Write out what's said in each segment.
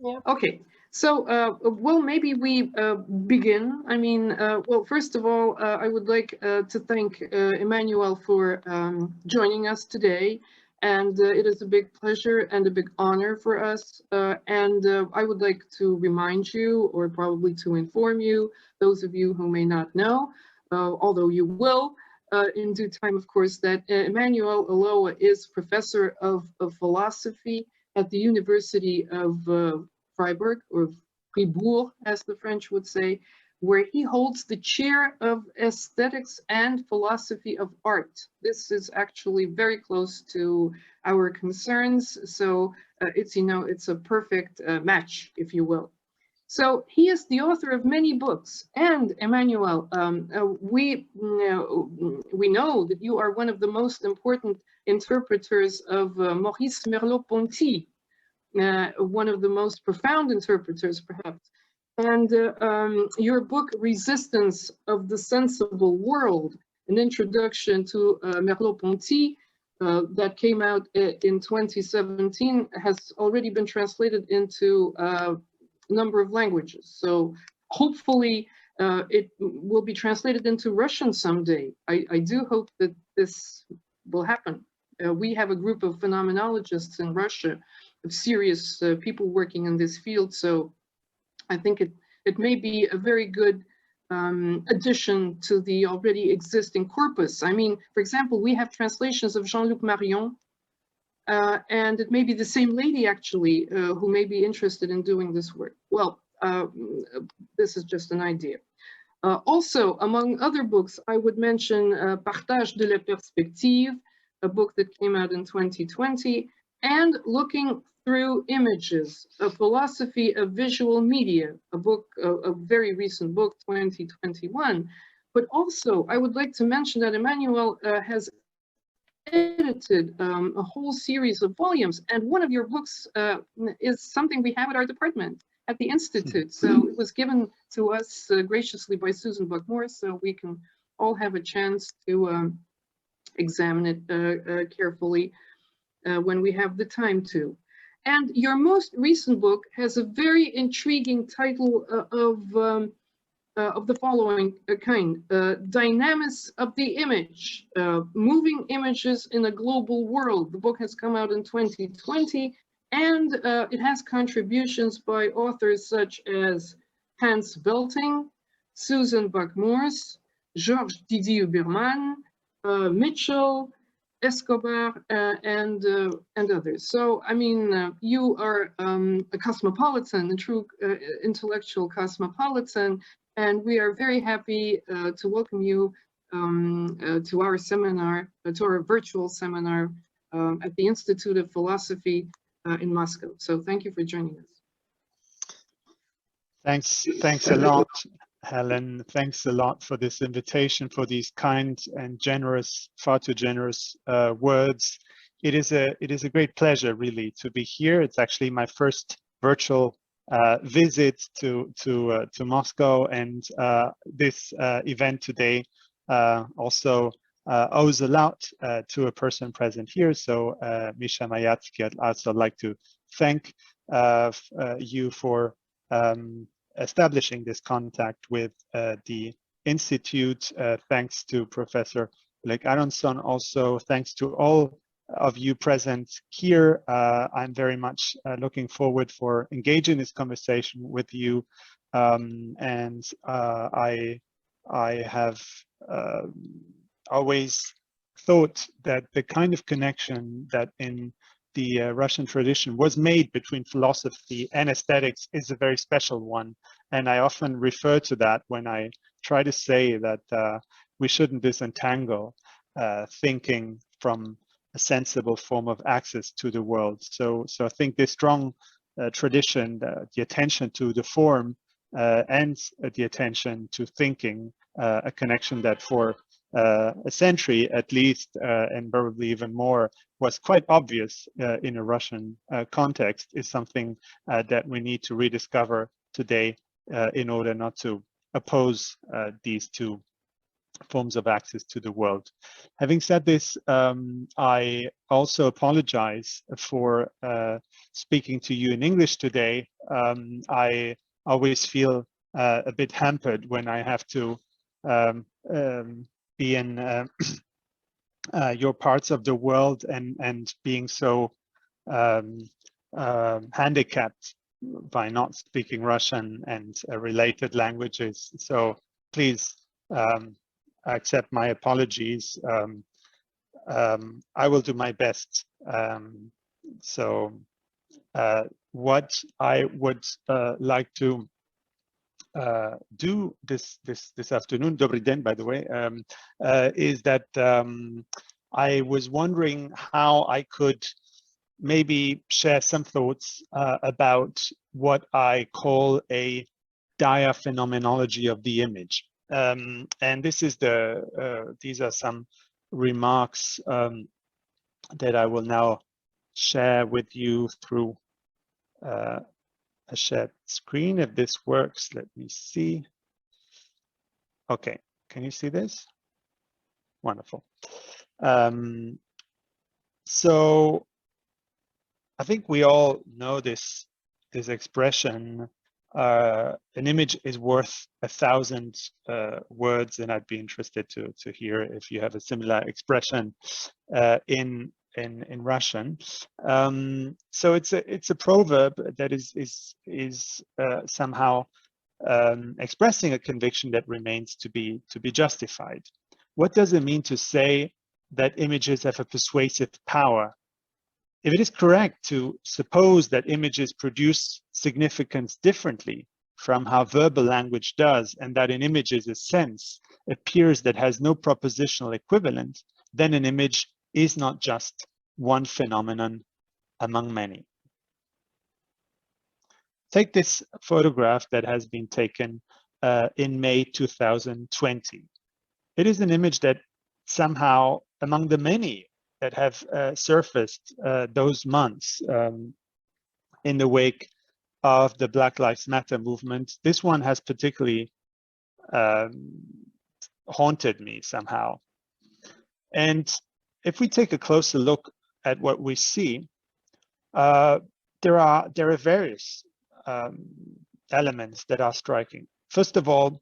Yeah. Okay, so well, maybe we begin. I mean, well, first of all, I would like to thank Emmanuel for joining us today, and it is a big pleasure and a big honor for us. And I would like to remind you, or probably to inform you, those of you who may not know, although you will in due time, of course, that Emmanuel Alloa is professor of philosophy at the University of Freiburg, or Fribourg, as the French would say, where he holds the chair of aesthetics and philosophy of art. This is actually very close to our concerns, so it's, you know, it's a perfect match, if you will. So he is the author of many books, and Emmanuel, we know that you are one of the most important interpreters of Maurice Merleau-Ponty, one of the most profound interpreters, perhaps. And your book, Resistance of the Sensible World, an introduction to Merleau-Ponty, that came out in 2017, has already been translated into a number of languages. So hopefully it will be translated into Russian someday. I do hope that this will happen. We have a group of phenomenologists in Russia, of serious people working in this field. So I think it may be a very good addition to the already existing corpus. I mean, for example, we have translations of Jean-Luc Marion, and it may be the same lady, actually, who may be interested in doing this work. Well, this is just an idea. Also, among other books, I would mention Partage de la Perspective, a book that came out in 2020, and Looking Through Images, a philosophy of visual media, a book, a very recent book, 2021. But also, I would like to mention that Emmanuel has edited a whole series of volumes, and one of your books is something we have at our department at the Institute. So it was given to us graciously by Susan Buckmore, so we can all have a chance to examine it carefully when we have the time to. And your most recent book has a very intriguing title of the following kind: Dynamics of the Image, Moving Images in a Global World. The book has come out in 2020, and it has contributions by authors such as Hans Belting, Susan Buckmores, Georges Didier Uberman, Mitchell, Escobar, and others. So, I mean, you are a cosmopolitan, a true intellectual cosmopolitan, and we are very happy to welcome you to our seminar, to our virtual seminar at the Institute of Philosophy in Moscow. So thank you for joining us. Thanks a lot, Helen. Thanks a lot for this invitation, for these kind and generous, far too generous words. It is a great pleasure, really, to be here. It's actually my first virtual visit to Moscow, and this event today also owes a lot to a person present here. So Misha Mayatsky, I'd also like to thank you for establishing this contact with the Institute. Thanks to Professor Blake Aronson. Also, thanks to all of you present here. I'm very much looking forward for engaging this conversation with you. And I have always thought that the kind of connection that in the Russian tradition was made between philosophy and aesthetics is a very special one. And I often refer to that when I try to say that we shouldn't disentangle thinking from a sensible form of access to the world. So I think this strong tradition, the attention to the form and the attention to thinking, a connection that for a century at least, and probably even more, was quite obvious in a Russian context, is something that we need to rediscover today in order not to oppose these two forms of access to the world. Having said this, I also apologize for speaking to you in English today. I always feel a bit hampered when I have to be in your parts of the world and being so handicapped by not speaking Russian and related languages. So please accept my apologies. I will do my best. What I would like to do this afternoon, Dobry den, by the way, is that I was wondering how I could maybe share some thoughts about what I call a dire phenomenology of the image. And this is these are some remarks that I will now share with you through a shared screen. If this works, let me see. Okay, can you see this? Wonderful. So I think we all know this expression, an image is worth 1,000 words, and I'd be interested to hear if you have a similar expression in Russian. So it's a proverb that is somehow expressing a conviction that remains to be justified. What does it mean to say that images have a persuasive power? If it is correct to suppose that images produce significance differently from how verbal language does, and that in images a sense appears that has no propositional equivalent, then an image is not just one phenomenon among many. Take this photograph that has been taken in May 2020. It is an image that somehow, among the many that have surfaced those months in the wake of the Black Lives Matter movement, this one has particularly haunted me somehow. And if we take a closer look at what we see, there are various elements that are striking. First of all,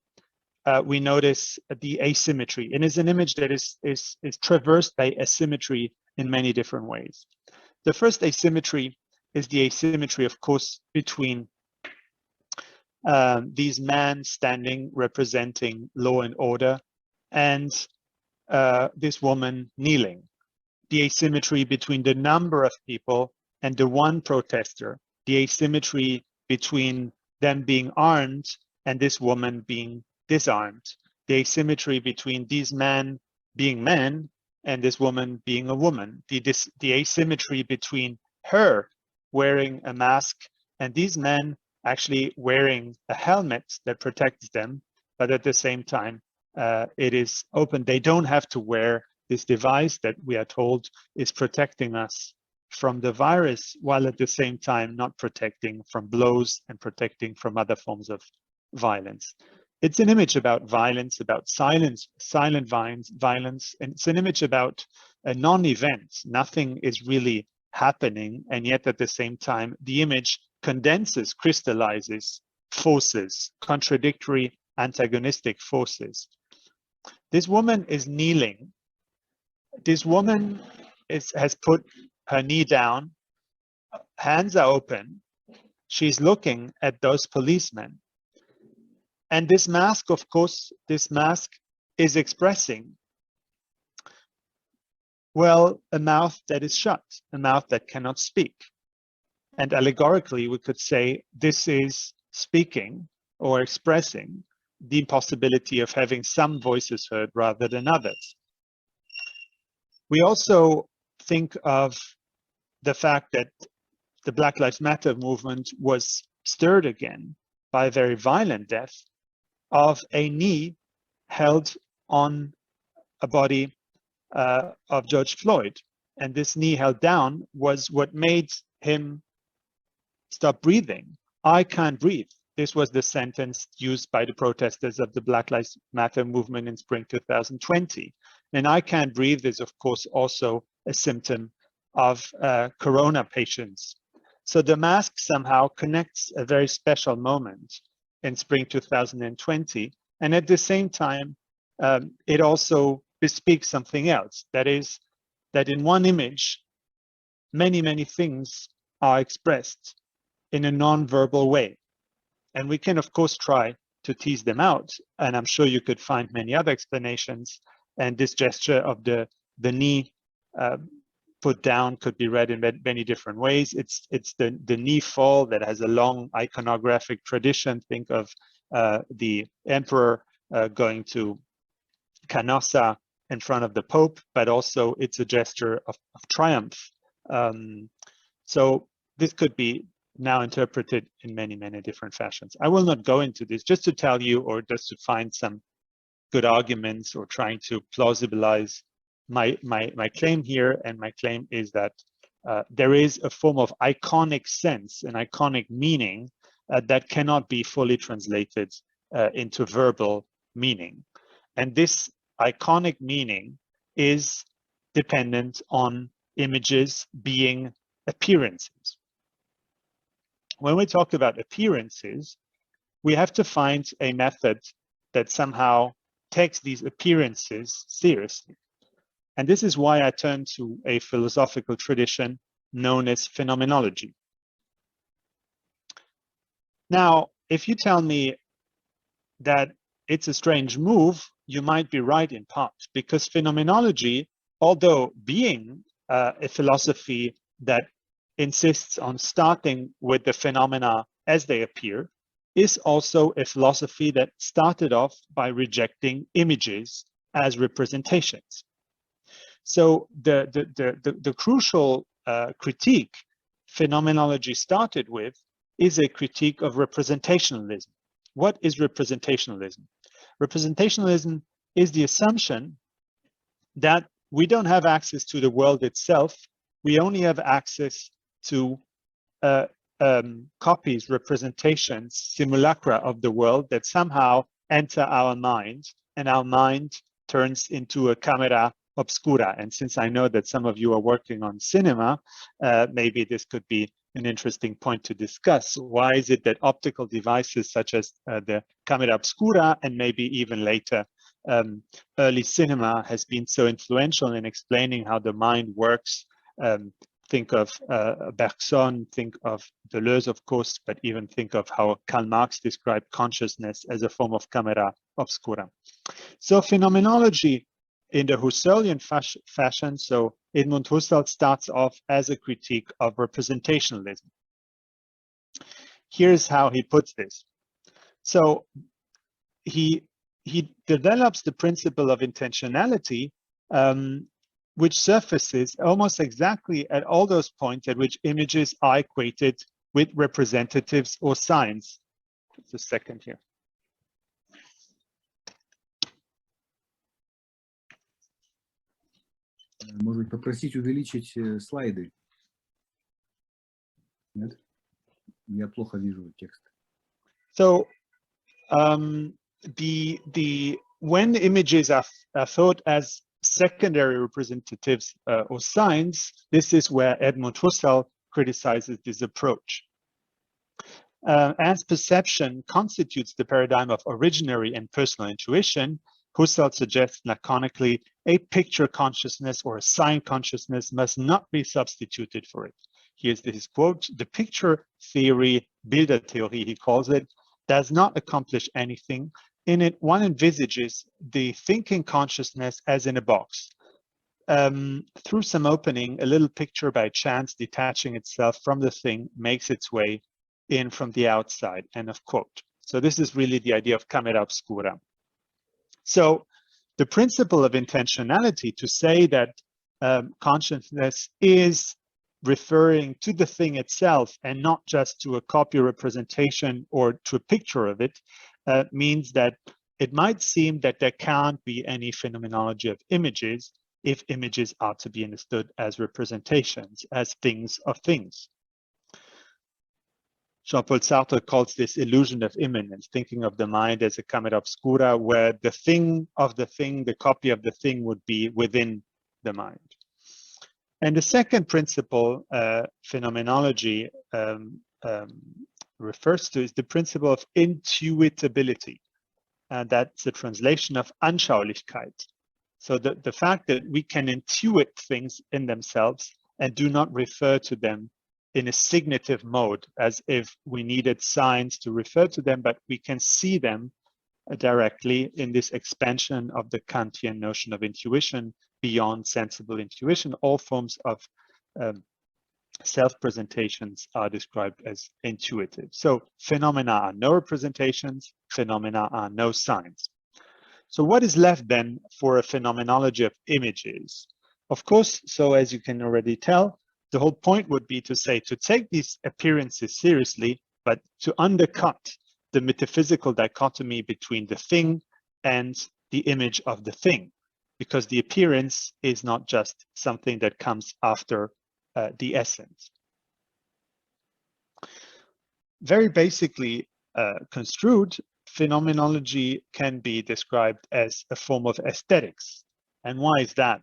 we notice the asymmetry, and it's an image that is traversed by asymmetry in many different ways. The first asymmetry is the asymmetry, of course, between these men standing representing law and order and this woman kneeling. The asymmetry between the number of people and the one protester. The asymmetry between them being armed and this woman being disarmed. The asymmetry between these men being men and this woman being a woman. The asymmetry between her wearing a mask and these men actually wearing a helmet that protects them, but at the same time it is open. They don't have to wear this device that we are told is protecting us from the virus, while at the same time not protecting from blows and protecting from other forms of violence. It's an image about violence, about silent violence, and it's an image about a non-event. Nothing is really happening, and yet at the same time, the image condenses, crystallizes forces, contradictory, antagonistic forces. This woman is kneeling. This woman has put her knee down, hands are open. She's looking at those policemen. And this mask, of course, this mask is expressing, well, a mouth that is shut, a mouth that cannot speak. And allegorically, we could say this is speaking or expressing the impossibility of having some voices heard rather than others. We also think of the fact that the Black Lives Matter movement was stirred again by a very violent death of a knee held on a body of George Floyd. And this knee held down was what made him stop breathing. I can't breathe. This was the sentence used by the protesters of the Black Lives Matter movement in spring 2020. And I can't breathe is, of course, also a symptom of corona patients. So the mask somehow connects a very special moment in spring 2020. And at the same time, it also bespeaks something else. That is that in one image, many, many things are expressed in a non-verbal way. And we can, of course, try to tease them out. And I'm sure you could find many other explanations. And this gesture of the knee put down could be read in many different ways. It's the knee fall that has a long iconographic tradition. Think of the emperor going to Canossa in front of the Pope, but also it's a gesture of triumph. So this could be now interpreted in many, many different fashions. I will not go into this, just to tell you, or just to find some good arguments, or trying to plausibilize my claim here. And my claim is that there is a form of iconic sense, an iconic meaning that cannot be fully translated into verbal meaning. And this iconic meaning is dependent on images being appearances. When we talk about appearances, we have to find a method that somehow takes these appearances seriously. And this is why I turn to a philosophical tradition known as phenomenology. Now, if you tell me that it's a strange move, you might be right in part, because phenomenology, although being a philosophy that insists on starting with the phenomena as they appear, is also a philosophy that started off by rejecting images as representations. So the crucial critique phenomenology started with is a critique of representationalism. What is representationalism? Representationalism is the assumption that we don't have access to the world itself. We only have access to copies, representations, simulacra of the world that somehow enter our mind, and our mind turns into a camera obscura. And since I know that some of you are working on cinema, maybe this could be an interesting point to discuss. Why is it that optical devices such as the camera obscura, and maybe even later early cinema, has been so influential in explaining how the mind works? Think of Bergson, think of Deleuze, of course, but even think of how Karl Marx described consciousness as a form of camera obscura. So phenomenology in the Husserlian fashion, so Edmund Husserl starts off as a critique of representationalism. Here's how he puts this. So he develops the principle of intentionality, which surfaces almost exactly at all those points at which images are equated with representatives or signs. Just a second here. Может быть, попросить увеличить слайды? Нет? Я плохо вижу текст. So when images are thought as secondary representatives or signs, this is where Edmund Husserl criticizes this approach. As perception constitutes the paradigm of originary and personal intuition, Husserl suggests laconically a picture consciousness or a sign consciousness must not be substituted for it. Here's his quote: "The picture theory, Bildertheorie he calls it, does not accomplish anything. In it, one envisages the thinking consciousness as in a box. Through some opening, a little picture by chance detaching itself from the thing makes its way in from the outside," end of quote. So this is really the idea of camera obscura. So the principle of intentionality, to say that consciousness is referring to the thing itself and not just to a copy representation or to a picture of it, means that it might seem that there can't be any phenomenology of images if images are to be understood as representations, as things of things. Jean-Paul Sartre calls this illusion of immanence, thinking of the mind as a camera obscura, where the thing of the thing, the copy of the thing, would be within the mind. And the second principle phenomenology refers to is the principle of Intuitability. And that's the translation of Anschaulichkeit. So the fact that we can intuit things in themselves and do not refer to them in a signative mode as if we needed signs to refer to them, but we can see them directly in this expansion of the Kantian notion of intuition beyond sensible intuition. All forms of self-presentations are described as intuitive. So phenomena are no representations, phenomena are no signs. So what is left then for a phenomenology of images? Of course, so as you can already tell, the whole point would be to say, to take these appearances seriously, but to undercut the metaphysical dichotomy between the thing and the image of the thing, because the appearance is not just something that comes after the essence. Very basically construed, phenomenology can be described as a form of aesthetics. And why is that?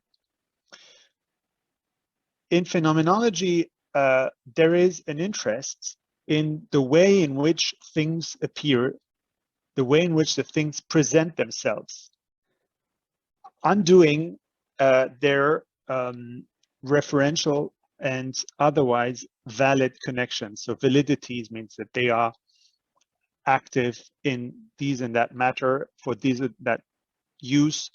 In phenomenology, there is an interest in the way in which things appear, the way in which the things present themselves, undoing their referential and otherwise valid connections. So validities means that they are active in these and that matter for these and that use,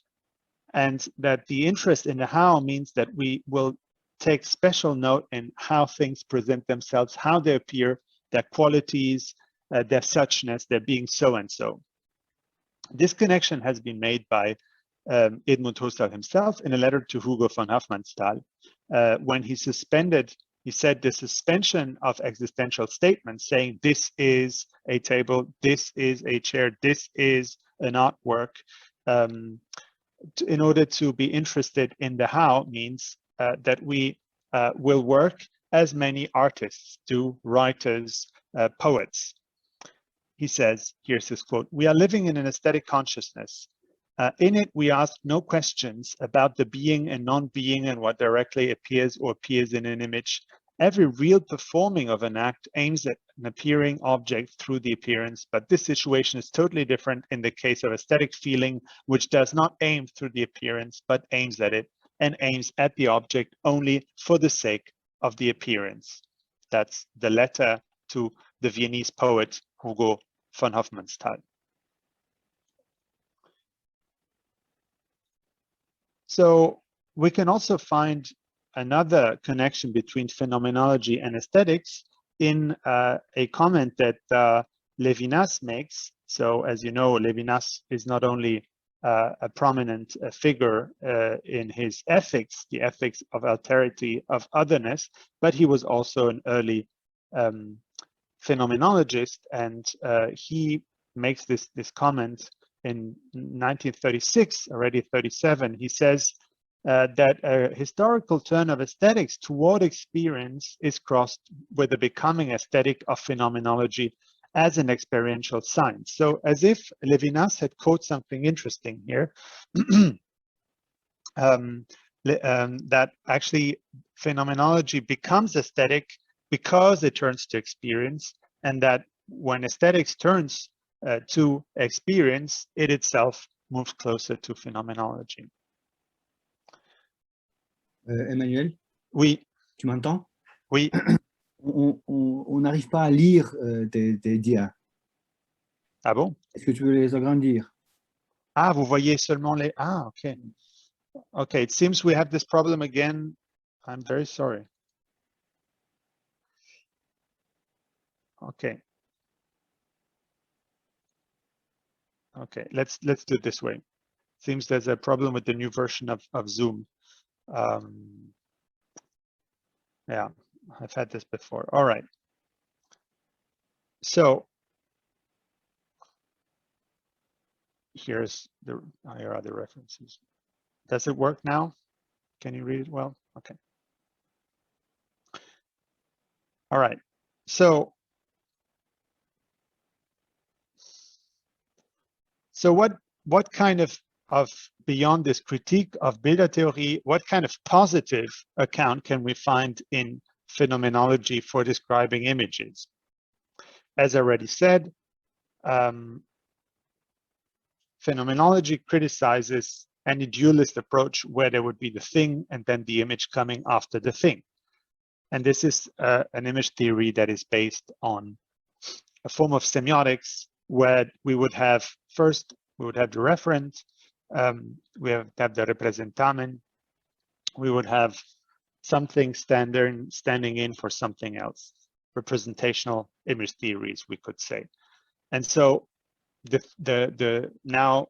and that the interest in the how means that we will take special note in how things present themselves, how they appear, their qualities, their suchness, their being so and so. This connection has been made by Edmund Husserl himself in a letter to Hugo von Hofmannsthal, when he said the suspension of existential statements, saying this is a table, this is a chair, this is an artwork, in order to be interested in the how means that we will work as many artists do, writers, poets. He says, here's his quote, "We are living in an aesthetic consciousness. In it, we ask no questions about the being and non-being and what directly appears or appears in an image. Every real performing of an act aims at an appearing object through the appearance, but this situation is totally different in the case of aesthetic feeling, which does not aim through the appearance, but aims at it and aims at the object only for the sake of the appearance." That's the letter to the Viennese poet Hugo von Hofmannsthal. So we can also find another connection between phenomenology and aesthetics in a comment that Levinas makes. So as you know, Levinas is not only a prominent figure in his ethics, the ethics of alterity, of otherness, but he was also an early phenomenologist, and he makes this comment in 1936, already 37. He says that a historical turn of aesthetics toward experience is crossed with the becoming aesthetic of phenomenology as an experiential science. So as if Levinas had quoted something interesting here, that actually phenomenology becomes aesthetic because it turns to experience, and that when aesthetics turns to experience, it itself moves closer to phenomenology. Emmanuel? Oui. Tu m'entends? Oui. On n'arrive pas à lire tes dias. Ah bon? Est-ce que tu veux les agrandir? Ah, vous voyez seulement les... Ah, okay. Okay, it seems we have this problem again. I'm very sorry. Okay. Okay, let's do it this way. Seems there's a problem with the new version of Zoom. Yeah, I've had this before. All right. So here are the references. Does it work now? Can you read it well? Okay. All right. So what kind of beyond this critique of Bildertheorie, what kind of positive account can we find in phenomenology for describing images? As I already said, phenomenology criticizes any dualist approach where there would be the thing and then the image coming after the thing. And this is an image theory that is based on a form of semiotics where we would have first, we would have the referent, we have the representamen, we would have something standing in for something else. Representational image theories, we could say. And so the now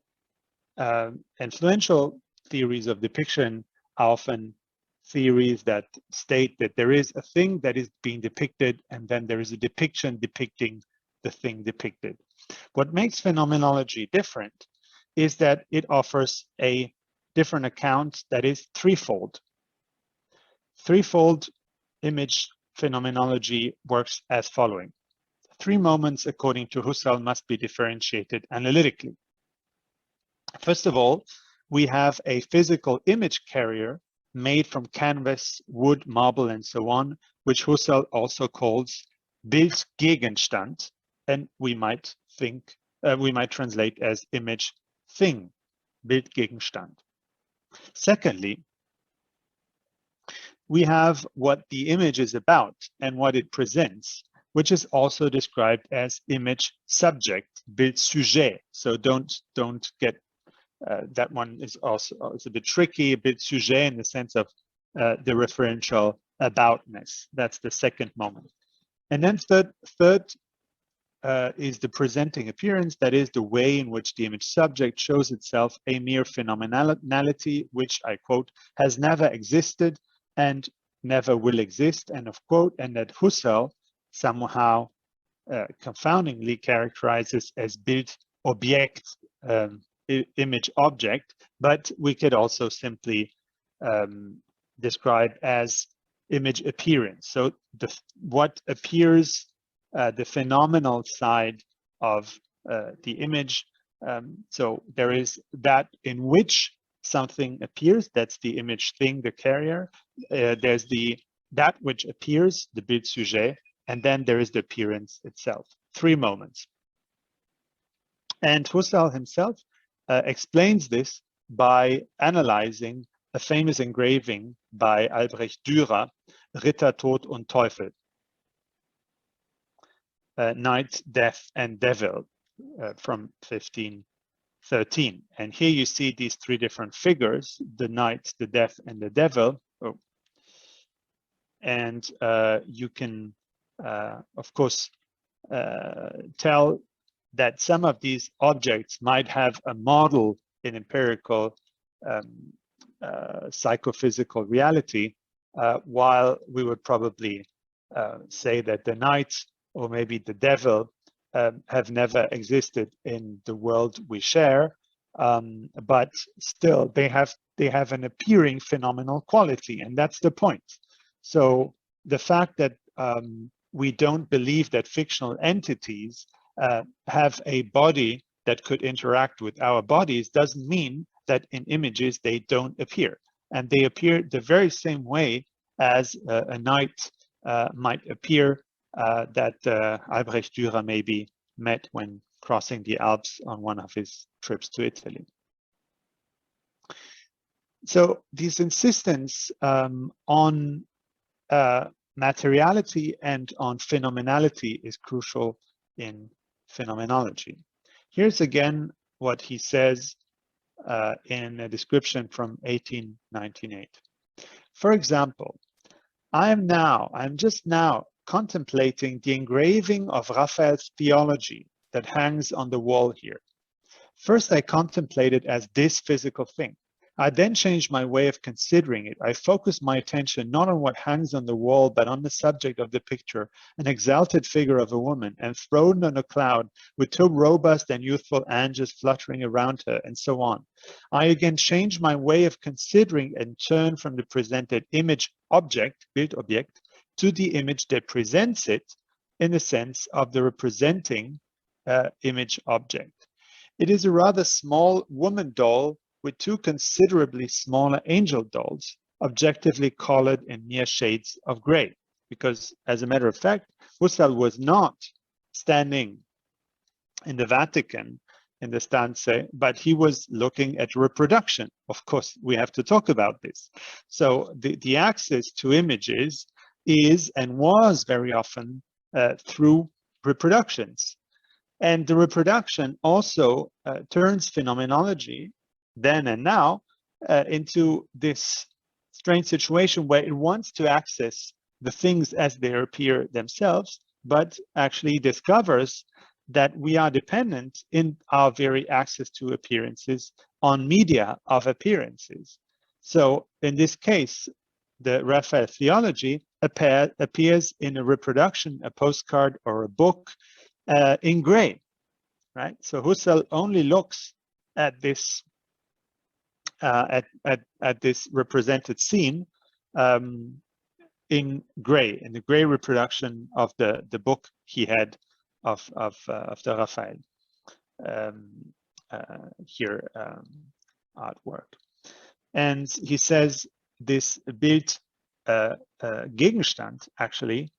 influential theories of depiction are often theories that state that there is a thing that is being depicted, and then there is a depiction depicting the thing depicted. What makes phenomenology different is that it offers a different account that is threefold. Threefold image phenomenology works as following. 3 moments, according to Husserl, must be differentiated analytically. First of all, we have a physical image carrier made from canvas, wood, marble, and so on, which Husserl also calls Bildgegenstand, and we might translate as image thing, Bildgegenstand. Secondly, we have what the image is about and what it presents, which is also described as image subject, Bildsujet. So don't get that one is also a bit tricky, Bildsujet in the sense of the referential aboutness. That's the second moment. And then third is the presenting appearance, that is the way in which the image subject shows itself, a mere phenomenality, which, I quote, has never existed and never will exist, end of quote, and that Husserl somehow confoundingly characterizes as Bildobjekt, image object, but we could also simply describe as image appearance. So what appears, the phenomenal side of the image. So there is that in which something appears, that's the image thing, the carrier. There's that which appears, the Bildsujet, and then there is the appearance itself. 3 moments. And Husserl himself explains this by analyzing a famous engraving by Albrecht Dürer, Ritter, Tod und Teufel, Knight, Death, and Devil, from 1513. And here you see these 3 different figures, the knight, the death, and the devil. Oh. And you can, of course, tell that some of these objects might have a model in empirical psychophysical reality, while we would probably say that the knight or maybe the devil have never existed in the world we share, but still they have an appearing phenomenal quality, and that's the point. So the fact that we don't believe that fictional entities have a body that could interact with our bodies doesn't mean that in images they don't appear. And they appear the very same way as a knight might appear that Albrecht Dürer maybe met when crossing the Alps on one of his trips to Italy. So this insistence on materiality and on phenomenality is crucial in phenomenology. Here's again what he says in a description from 1898. For example, I'm just now contemplating the engraving of Raphael's Theology that hangs on the wall here. First, I contemplate it as this physical thing. I then changed my way of considering it. I focused my attention not on what hangs on the wall, but on the subject of the picture, an exalted figure of a woman, enthroned on a cloud, with 2 robust and youthful angels fluttering around her, and so on. I again changed my way of considering and turned from the presented image object, Bildobjekt, to the image that presents it in the sense of the representing image object. It is a rather small woman doll with two considerably smaller angel dolls, objectively colored in mere shades of gray. Because, as a matter of fact, Husserl was not standing in the Vatican in the stanze, but he was looking at reproduction. Of course, we have to talk about this. So the access to images is and was very often through reproductions. And the reproduction also turns phenomenology, then and now, into this strange situation where it wants to access the things as they appear themselves, but actually discovers that we are dependent in our very access to appearances on media of appearances. So in this case, the Raphael theology appears in a reproduction, a postcard or a book in gray, right? So Husserl only looks at this at this represented scene in gray, in the gray reproduction of the book he had of the Raphael artwork. And he says this Bild Gegenstand actually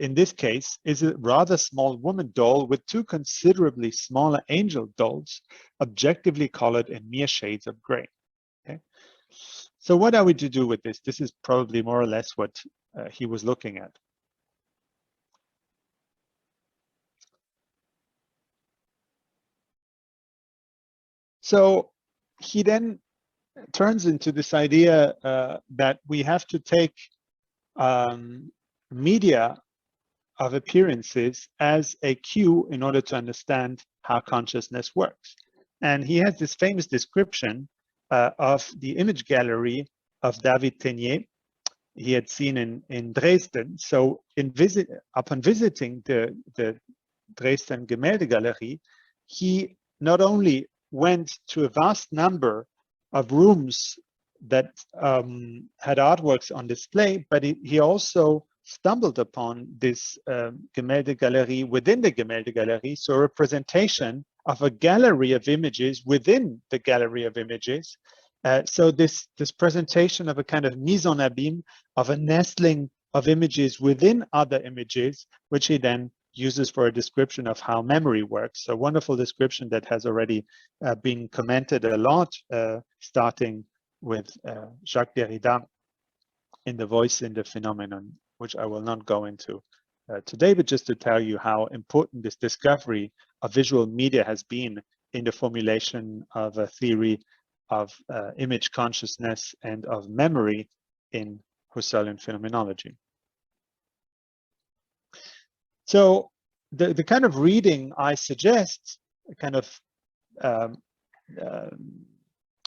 in this case is a rather small woman doll with two considerably smaller angel dolls, objectively colored in mere shades of gray. Okay, so what are we to do with this? This is probably more or less what he was looking at. So he then turns into this idea that we have to take media of appearances as a cue in order to understand how consciousness works. And he has this famous description of the image gallery of David Tenier he had seen in Dresden. So upon visiting the Dresden Gemäldegallerie, he not only went to a vast number of rooms that had artworks on display, but he also stumbled upon this Gemäldegallerie within the Gemäldegallerie, so a representation of a gallery of images within the gallery of images. So this presentation of a kind of mise en abîme, of a nestling of images within other images, which he then uses for a description of how memory works. A wonderful description that has already been commented a lot, starting with Jacques Derrida in The Voice in the Phenomenon, which I will not go into today, but just to tell you how important this discovery of visual media has been in the formulation of a theory of image consciousness and of memory in Husserlian phenomenology. So the kind of reading I suggest, a kind of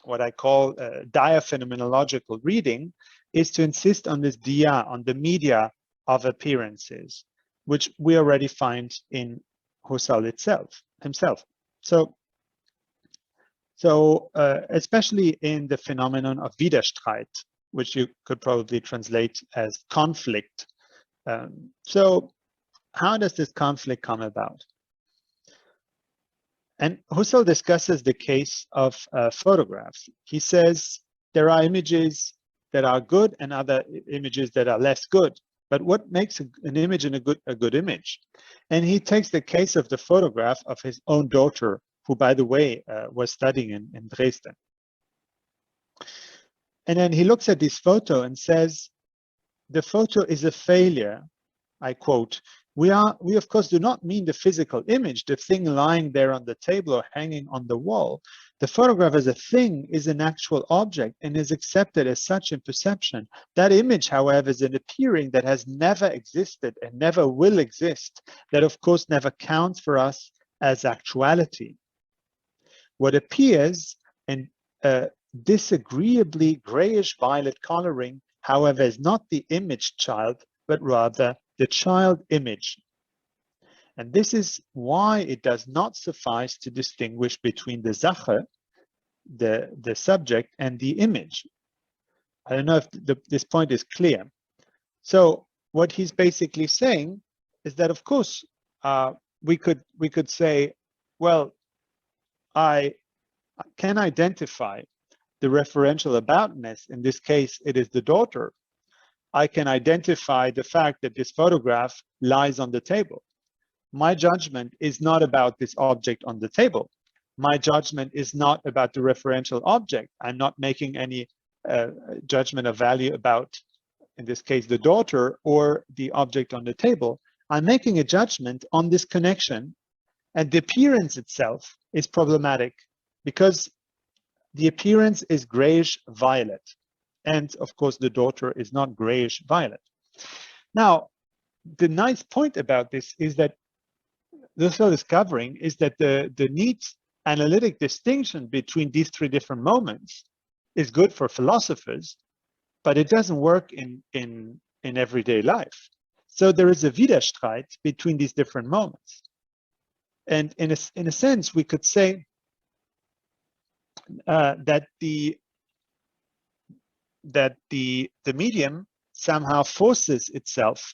what I call dia-phenomenological reading, is to insist on this dia, on the media of appearances, which we already find in Husserl himself. So especially in the phenomenon of Widerstreit, which you could probably translate as conflict. So how does this conflict come about? And Husserl discusses the case of photographs. He says there are images that are good and other images that are less good. But what makes an image a good image? And he takes the case of the photograph of his own daughter, who, by the way, was studying in Dresden. And then he looks at this photo and says, the photo is a failure. I quote, we of course do not mean the physical image, the thing lying there on the table or hanging on the wall. The photograph as a thing is an actual object and is accepted as such in perception. That image, however, is an appearing that has never existed and never will exist, that of course never counts for us as actuality. What appears in disagreeably grayish violet coloring, however, is not the image child, but rather the child image. And this is why it does not suffice to distinguish between the Sache, the subject, and the image. I don't know if this point is clear. So what he's basically saying is that, of course, we could say, well, I can identify the referential aboutness. In this case, it is the daughter. I can identify the fact that this photograph lies on the table. My judgment is not about this object on the table. My judgment is not about the referential object. I'm not making any judgment of value about, in this case, the daughter or the object on the table. I'm making a judgment on this connection, and the appearance itself is problematic because the appearance is grayish violet. And of course, the daughter is not grayish violet. Now, the nice point about this is that this we're discovering is that the neat analytic distinction between these three different moments is good for philosophers, but it doesn't work in everyday life. So there is a Widerstreit between these different moments. And in a sense, we could say that the medium somehow forces itself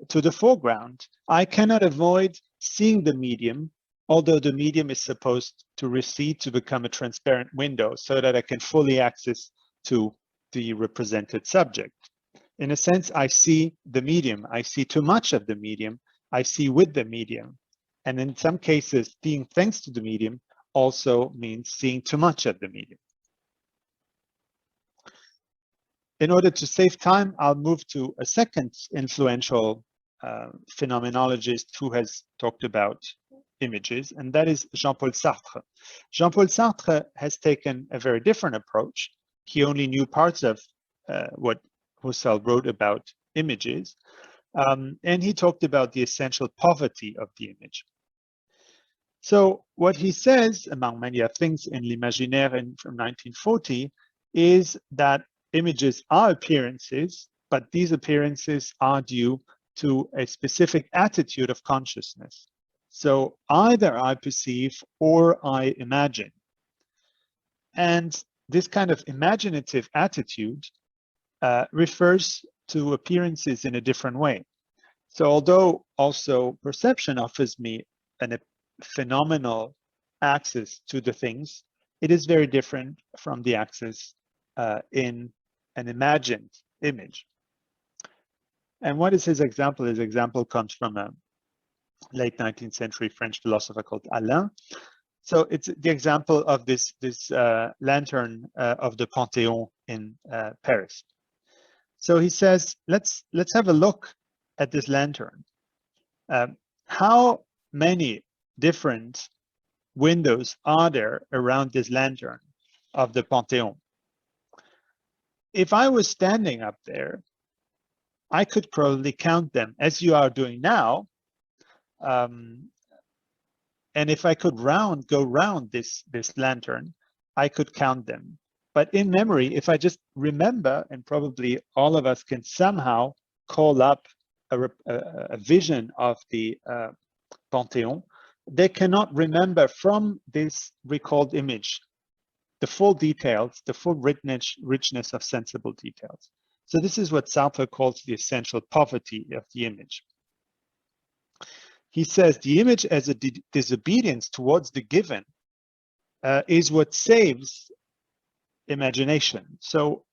to the foreground. I cannot avoid seeing the medium, although the medium is supposed to recede to become a transparent window so that I can fully access to the represented subject. In a sense, I see the medium, I see too much of the medium, I see with the medium. And in some cases, seeing thanks to the medium also means seeing too much of the medium. In order to save time, I'll move to a second influential phenomenologist who has talked about images, and that is Jean-Paul Sartre. Jean-Paul Sartre has taken a very different approach. He only knew parts of what Husserl wrote about images, and he talked about the essential poverty of the image. So what he says, among many other things in L'Imaginaire from 1940, is that images are appearances, but these appearances are due to a specific attitude of consciousness. So either I perceive or I imagine. And this kind of imaginative attitude refers to appearances in a different way. So although also perception offers me a phenomenal access to the things, it is very different from the access in an imagined image. And what is his example? His example comes from a late 19th century French philosopher called Alain. So it's the example of this lantern of the Panthéon in Paris. So he says, let's have a look at this lantern. How many different windows are there around this lantern of the Panthéon? If I was standing up there, I could probably count them as you are doing now. And if I could go round this lantern, I could count them. But in memory, if I just remember, and probably all of us can somehow call up a vision of the Panthéon, they cannot remember from this recalled image the full details, the full richness of sensible details. So this is what Sartre calls the essential poverty of the image. He says the image as a disobedience towards the given is what saves imagination. So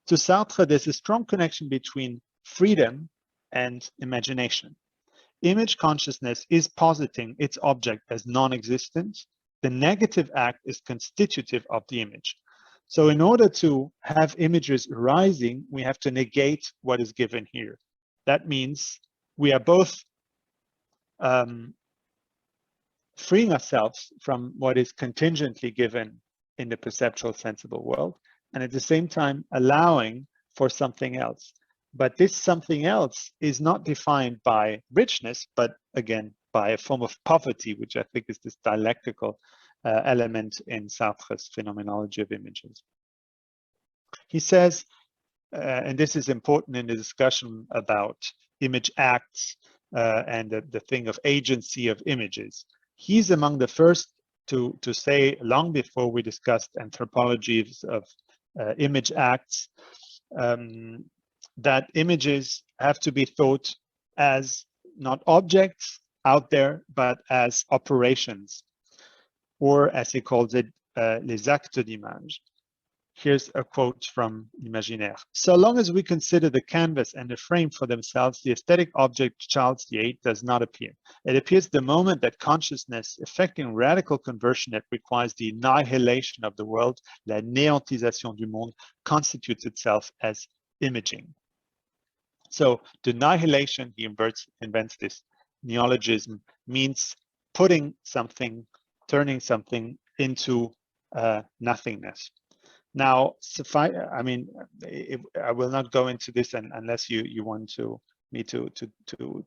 to Sartre, there's a strong connection between freedom and imagination. Image consciousness is positing its object as non-existent. The negative act is constitutive of the image. So in order to have images arising, we have to negate what is given here. That means we are both freeing ourselves from what is contingently given in the perceptual sensible world, and at the same time allowing for something else. But this something else is not defined by richness, but again, by a form of poverty, which I think is this dialectical element in Sartre's Phenomenology of Images. He says, and this is important in the discussion about image acts and the thing of agency of images. He's among the first to say, long before we discussed anthropologies of image acts, that images have to be thought as not objects out there, but as operations, or as he calls it, les actes d'image. Here's a quote from L'Imaginaire. So long as we consider the canvas and the frame for themselves, the aesthetic object Charles VIII does not appear. It appears the moment that consciousness, effecting radical conversion that requires the annihilation of the world, la néantisation du monde, constitutes itself as imaging. So the annihilation, he invents this neologism, means putting something, turning something into nothingness. Now, I mean, I will not go into this unless you want me to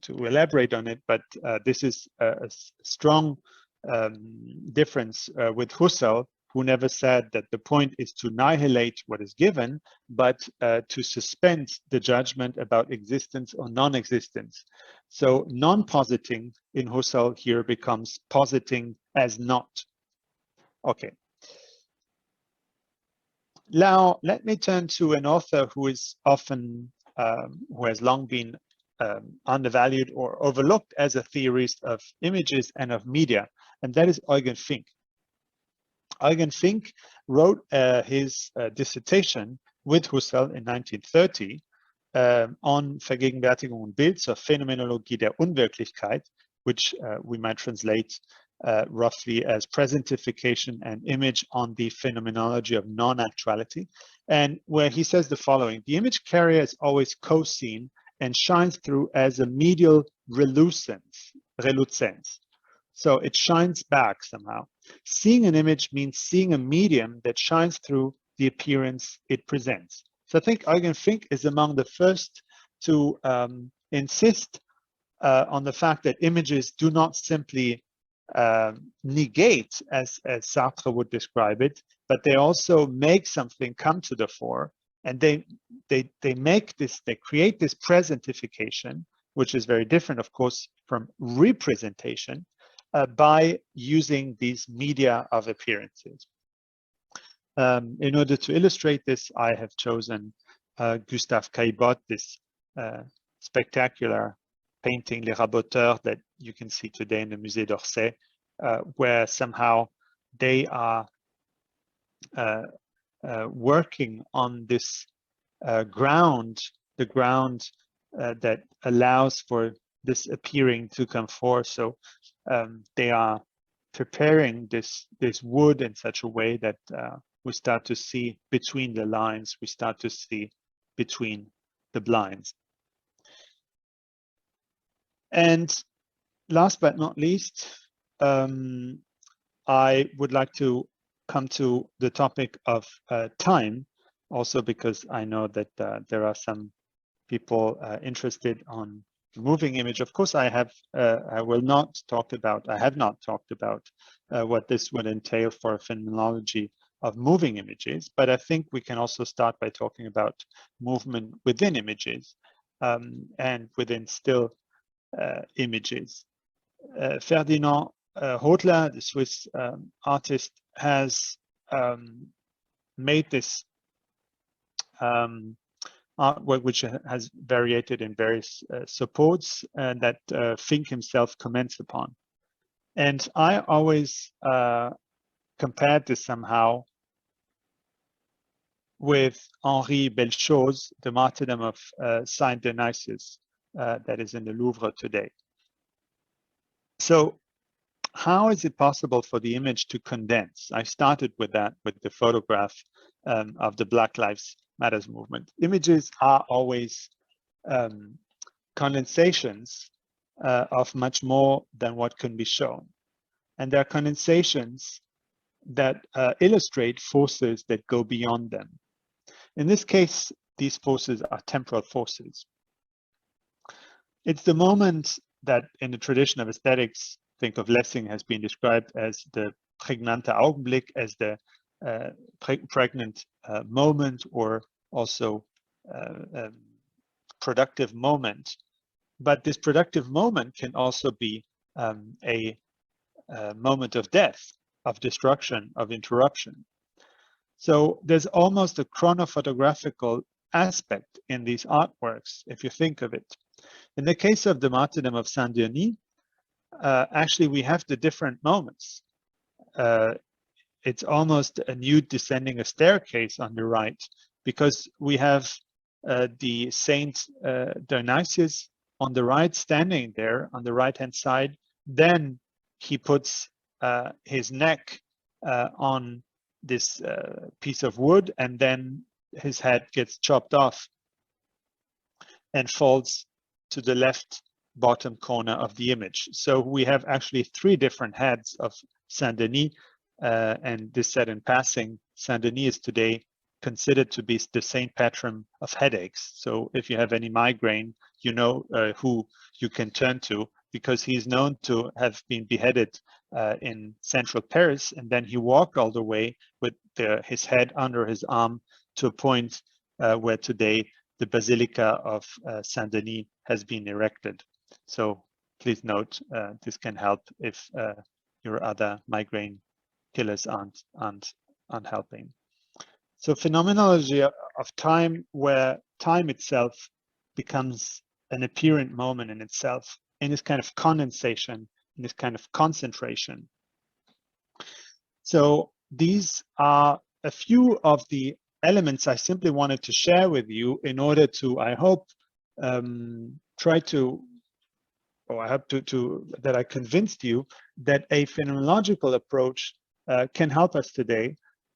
elaborate on it. But this is a strong difference with Husserl, who never said that the point is to annihilate what is given, but to suspend the judgment about existence or non-existence. So non-positing in Husserl here becomes positing as not. Okay. Now, let me turn to an author who is often, who has long been undervalued or overlooked as a theorist of images and of media, and that is Eugen Fink. Eugen Fink wrote his dissertation with Husserl in 1930 on Vergegenwärtigung und Bild zur Phenomenologie der Unwirklichkeit, which we might translate roughly as presentification and image on the phenomenology of non-actuality, and where he says the following: the image carrier is always co-seen and shines through as a medial relucence. So it shines back somehow. Seeing an image means seeing a medium that shines through the appearance it presents. So I think Eugen Fink is among the first to insist on the fact that images do not simply negate, as Sartre would describe it, but they also make something come to the fore, and they make this, they create this presentification, which is very different, of course, from representation, by using these media of appearances. In order to illustrate this, I have chosen Gustave Caillebotte, this spectacular painting, Les Raboteurs, that you can see today in the Musée d'Orsay, where somehow they are working on this ground, the ground that allows for this appearing to come forth. So they are preparing this wood in such a way that we start to see between the lines, we start to see between the blinds. And last but not least, I would like to come to the topic of time, also because I know that there are some people interested on moving image. Of course, I have not talked about what this would entail for a phenomenology of moving images, but I think we can also start by talking about movement within images and within still images. Ferdinand Hodler, the Swiss artist, has made this artwork, which has variated in various supports that Fink himself comments upon. And I always compared this somehow with Henri Belchau's The Martyrdom of Saint Dionysius that is in the Louvre today. So how is it possible for the image to condense? I started with that, with the photograph of the Black Lives Matters movement. Images are always condensations of much more than what can be shown. And they're condensations that illustrate forces that go beyond them. In this case, these forces are temporal forces. It's the moment that in the tradition of aesthetics, think of Lessing, has been described as the prägnante Augenblick, as the pregnant moment, or also productive moment. But this productive moment can also be a moment of death, of destruction, of interruption. So there's almost a chronophotographical aspect in these artworks, if you think of it. In the case of the Martyrdom of Saint Denis, actually we have the different moments. it's almost a nude descending a staircase on the right, because we have the Saint Dionysius on the right, standing there on the right hand side. Then he puts his neck on this piece of wood, and then his head gets chopped off and falls to the left bottom corner of the image. So we have actually three different heads of Saint Denis, and this said in passing, Saint Denis is today considered to be the saint patron of headaches. So if you have any migraine, you know who you can turn to, because he's known to have been beheaded in central Paris, and then he walked all the way with his head under his arm to a point where today the Basilica of Saint Denis has been erected. So please note, this can help if your other migraine killers aren't helping. So phenomenology of time, where time itself becomes an apparent moment in itself, in this kind of condensation, in this kind of concentration. So these are a few of the elements I simply wanted to share with you in order to, I hope, try to, or I hope that I convinced you that a phenomenological approach can help us today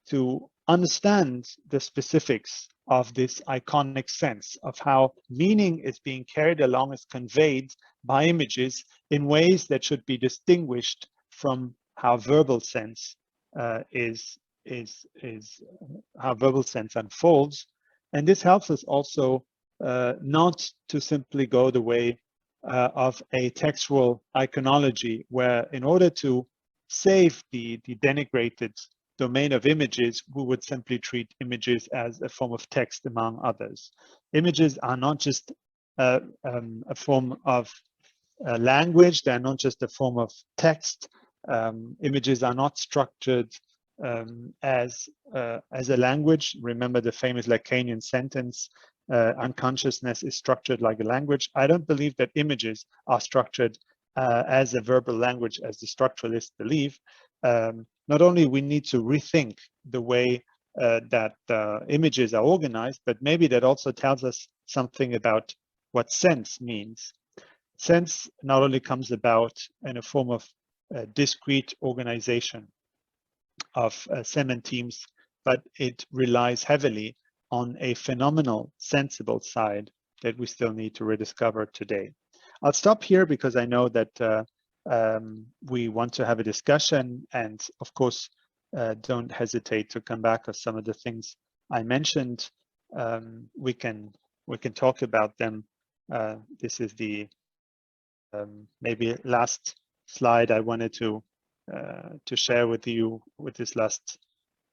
to understand the specifics of this iconic sense of how meaning is being carried along, is conveyed by images in ways that should be distinguished from how verbal sense how verbal sense unfolds. And this helps us also not to simply go the way of a textual iconology, where in order to save the denigrated domain of images, we would simply treat images as a form of text among others. Images are not just a form of language, they're not just a form of text. Images are not structured as a language. Remember the famous Lacanian sentence, unconsciousness is structured like a language. I don't believe that images are structured as a verbal language as the structuralists believe. Not only we need to rethink the way that images are organized, but maybe that also tells us something about what sense means. Sense not only comes about in a form of discrete organization of sementemes, but it relies heavily on a phenomenal, sensible side that we still need to rediscover today. I'll stop here because I know that we want to have a discussion, and of course, don't hesitate to come back on some of the things I mentioned. We can talk about them. This is the maybe last slide I wanted to share with you, with this last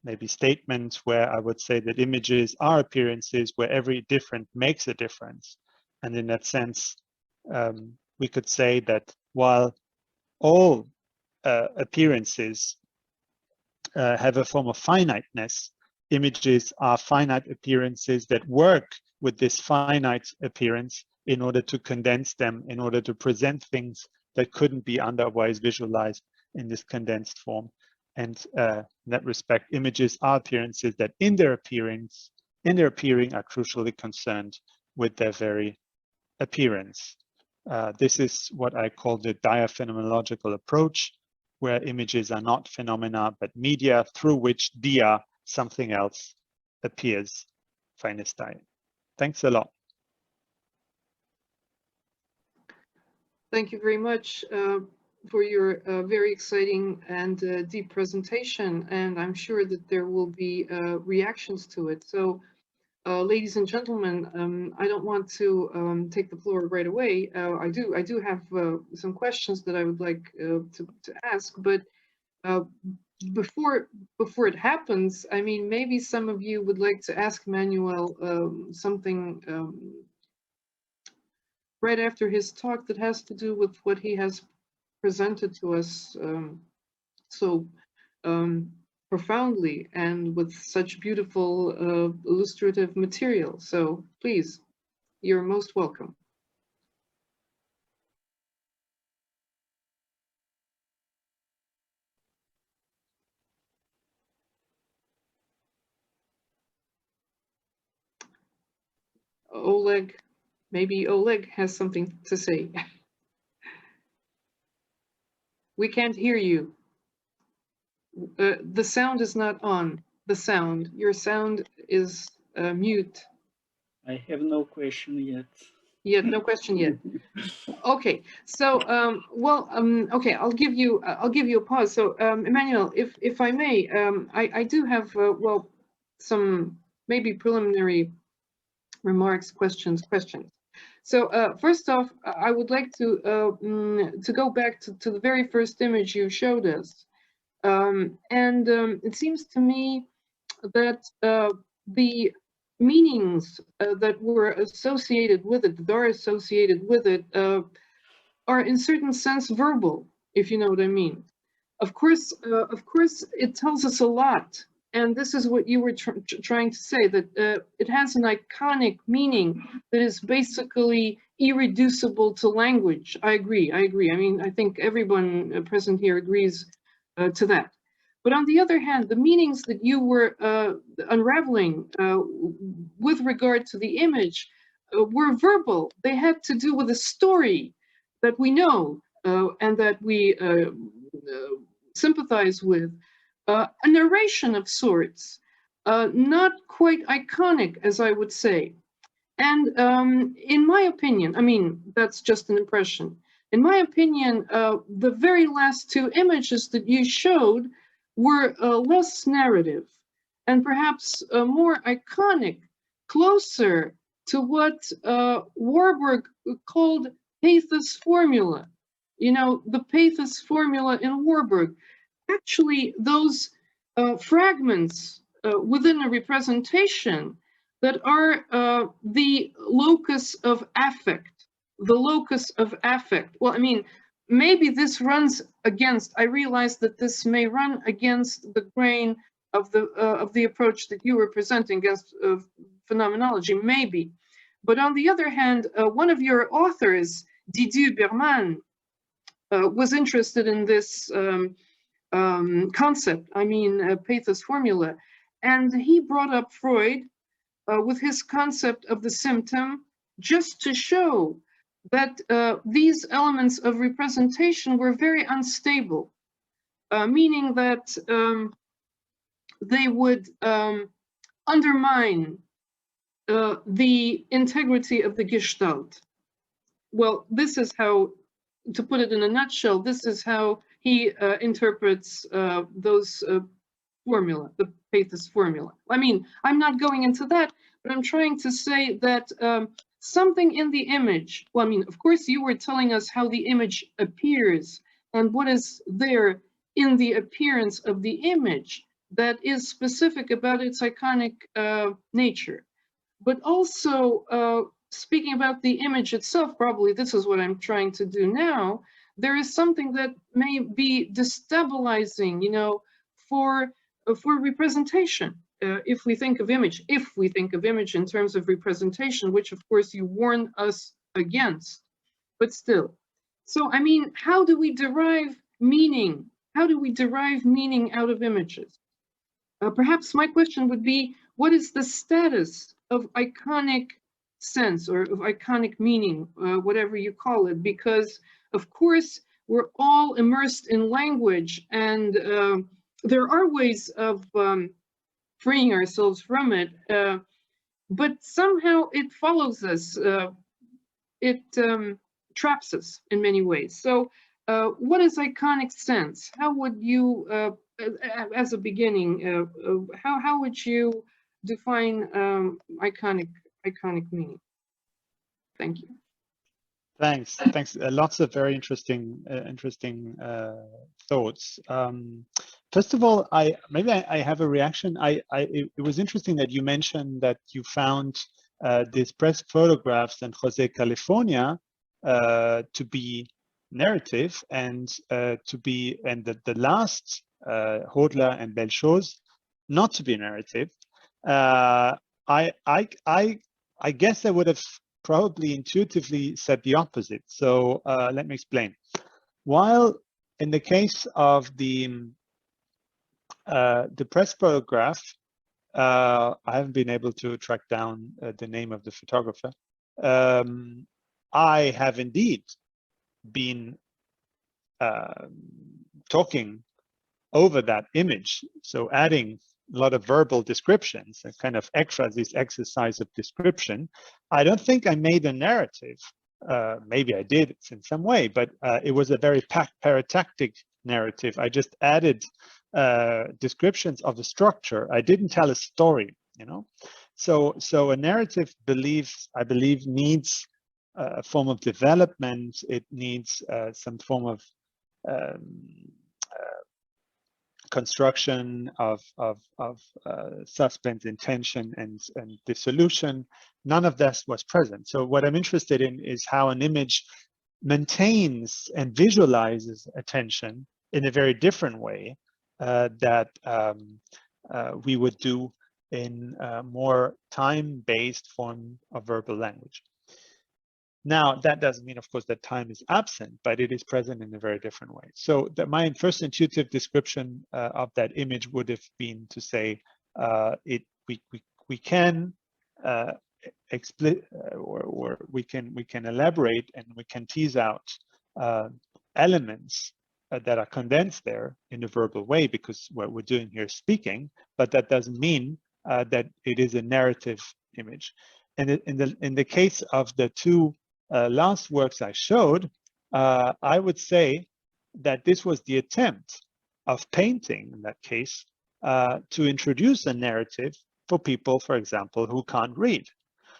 maybe statement, where I would say that images are appearances where every different makes a difference. And in that sense, we could say that while all appearances have a form of finiteness, images are finite appearances that work with this finite appearance in order to condense them, in order to present things that couldn't be otherwise visualized in this condensed form. And in that respect, images are appearances that in their appearing are crucially concerned with their very appearance. This is what I call the dia-phenomenological approach, where images are not phenomena, but media through which dia, something else, appears. Feine style. Thanks a lot. Thank you very much for your very exciting and deep presentation, and I'm sure that there will be reactions to it. So, ladies and gentlemen, I don't want to take the floor right away. I do have some questions that I would like to ask, but before it happens, I mean, maybe some of you would like to ask Manuel something right after his talk that has to do with what he has presented to us so profoundly and with such beautiful illustrative material. So please, you're most welcome. Oleg, maybe Oleg has something to say. We can't hear you. The sound is not on. The sound, your sound is mute. I have no question yet. Yet, no question yet. Okay, so okay, I'll give you a pause. So Emmanuel, if I may, I do have well, some maybe preliminary remarks, questions. So first off, I would like to go back to the very first image you showed us, and it seems to me that the meanings that were associated with it, that are associated with it, are in certain sense verbal, if you know what I mean. Of course, it tells us a lot, and this is what you were trying to say, that it has an iconic meaning that is basically irreducible to language. I agree. I mean, I think everyone present here agrees to that. But on the other hand, the meanings that you were unraveling with regard to the image were verbal. They had to do with a story that we know and that we sympathize with, a narration of sorts, not quite iconic, as I would say. And in my opinion, I mean, that's just an impression. In my opinion, the very last two images that you showed were less narrative and perhaps more iconic, closer to what Warburg called pathos formula. You know, the pathos formula in Warburg. Actually, those fragments within a representation that are the locus of affect, Well, I mean, maybe this runs against, I realize that this may run against the grain of the approach that you were presenting against phenomenology, maybe. But on the other hand, one of your authors, Didier Berman, was interested in this concept, I mean, pathos formula. And he brought up Freud with his concept of the symptom, just to show that these elements of representation were very unstable, meaning that they would undermine the integrity of the Gestalt. Well, this is how, to put it in a nutshell, this is how he interprets those formula, the pathos formula. I mean, I'm not going into that, but I'm trying to say that something in the image, well, I mean, of course, you were telling us how the image appears and what is there in the appearance of the image that is specific about its iconic nature. But also, speaking about the image itself, probably this is what I'm trying to do now, there is something that may be destabilizing, you know, for representation. If we think of image in terms of representation, which of course you warn us against, but still. So, I mean, how do we derive meaning? How do we derive meaning out of images? Perhaps my question would be, what is the status of iconic sense or of iconic meaning, whatever you call it? Because of course, we're all immersed in language, and there are ways of freeing ourselves from it, but somehow it follows us, it traps us in many ways. So what is iconic sense? How would you, as a beginning, how would you define iconic meaning? Thank you. Thanks. Lots of very interesting thoughts. First of all, I have a reaction. It was interesting that you mentioned that you found these press photographs in Jose California to be narrative, and the last Hodler and Belle Chose not to be narrative. I guess I would have probably intuitively said the opposite. So let me explain. While in the case of the press photograph, I haven't been able to track down the name of the photographer. I have indeed been talking over that image, so adding a lot of verbal descriptions and kind of extras, this exercise of description. I don't think I made a narrative. Maybe I did in some way, but it was a very paratactic narrative. I just added descriptions of a structure. I didn't tell a story, you know. So a narrative I believe needs a form of development. It needs some form of construction of suspense, intention, and dissolution. None of this was present. So what I'm interested in is how an image maintains and visualizes attention in a very different way that we would do in a more time-based form of verbal language. Now, that doesn't mean, of course, that time is absent, but it is present in a very different way. So my first intuitive description of that image would have been to say we can explicit or we can elaborate and we can tease out elements that are condensed there in a verbal way, because what we're doing here is speaking, but that doesn't mean that it is a narrative image. And in the case of the two last works I showed, I would say that this was the attempt of painting, in that case, to introduce a narrative for people, for example, who can't read.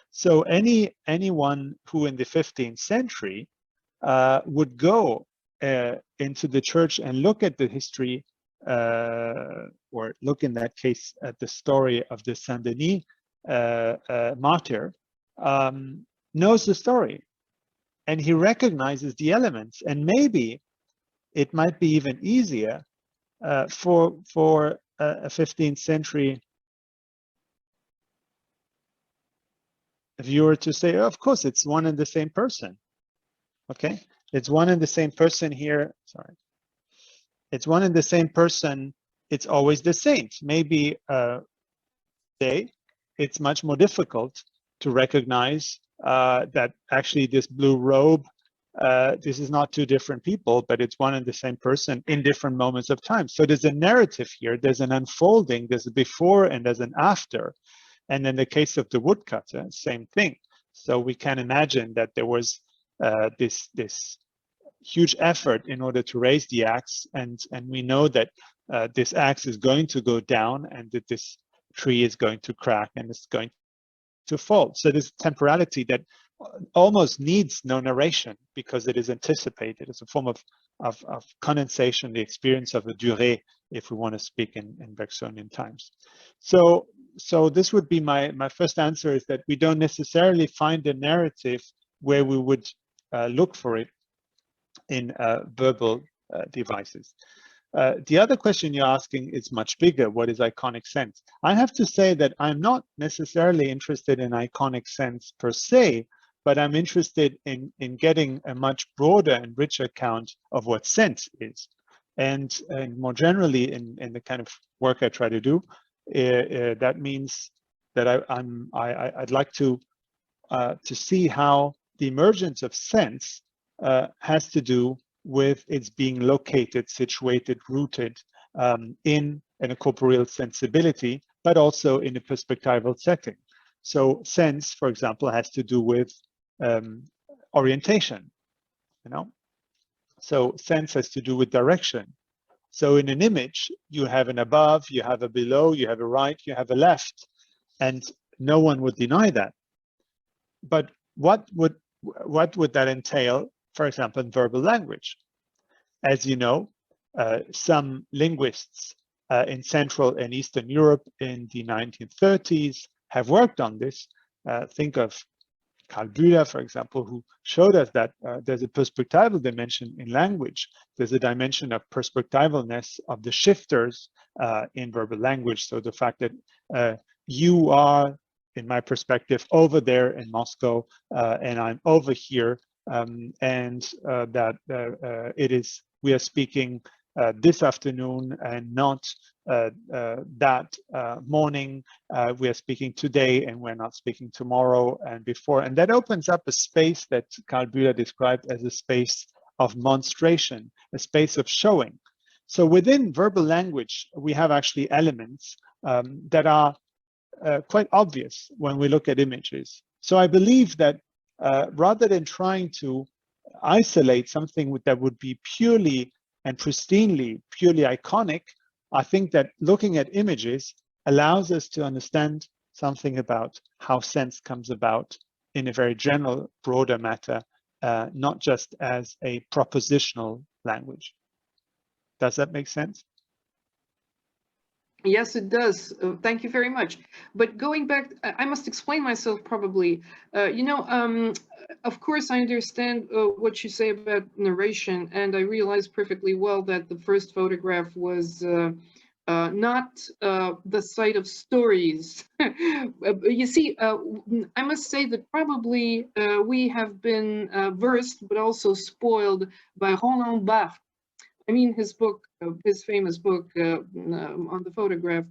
So anyone who in the 15th century would go into the church and look at the history, or look in that case at the story of the Saint-Denis martyr, knows the story. And he recognizes the elements, and maybe it might be even easier for a 15th century viewer to say, oh, of course, it's one and the same person. Okay, it's one and the same person here. Sorry, it's one and the same person. It's always the saint. Maybe it's much more difficult to recognize that actually this blue robe, this is not two different people, but it's one and the same person in different moments of time. So there's a narrative here, there's an unfolding, there's a before and there's an after. And in the case of the woodcutter, same thing. So we can imagine that there was this huge effort in order to raise the axe, and we know that this axe is going to go down and that this tree is going to crack and it's going to fall. So this temporality that almost needs no narration because it is anticipated. It's a form of condensation, the experience of a durée, if we want to speak in Bergsonian times. So this would be my first answer, is that we don't necessarily find a narrative where we would look for it in verbal devices. The other question you're asking is much bigger. What is iconic sense? I have to say that I'm not necessarily interested in iconic sense per se, but I'm interested in getting a much broader and richer account of what sense is. And more generally in the kind of work I try to do, that means that I'd like to see how the emergence of sense has to do with its being located, situated, rooted in a corporeal sensibility, but also in a perspectival setting. So sense, for example, has to do with orientation, you know? So sense has to do with direction. So in an image, you have an above, you have a below, you have a right, you have a left, and no one would deny that. But what would that entail, for example, in verbal language? As you know, some linguists in Central and Eastern Europe in the 1930s have worked on this. Think of Karl Bühler, for example, who showed us that there's a perspectival dimension in language. There's a dimension of perspectivalness of the shifters in verbal language. So the fact that you are, in my perspective, over there in Moscow, and I'm over here, and that we are speaking this afternoon and not that morning. We are speaking today and we're not speaking tomorrow and before. And that opens up a space that Carl Bühler described as a space of monstration, a space of showing. So within verbal language, we have actually elements that are quite obvious when we look at images. So I believe that rather than trying to isolate something that would be purely and pristinely, purely iconic, I think that looking at images allows us to understand something about how sense comes about in a very general, broader matter, not just as a propositional language. Does that make sense? Yes, it does. Thank you very much. But going back, I must explain myself probably. Of course, I understand what you say about narration, and I realize perfectly well that the first photograph was not the site of stories. You see, I must say that probably we have been versed, but also spoiled by Roland Barthes. I mean, his book, his famous book on the photograph.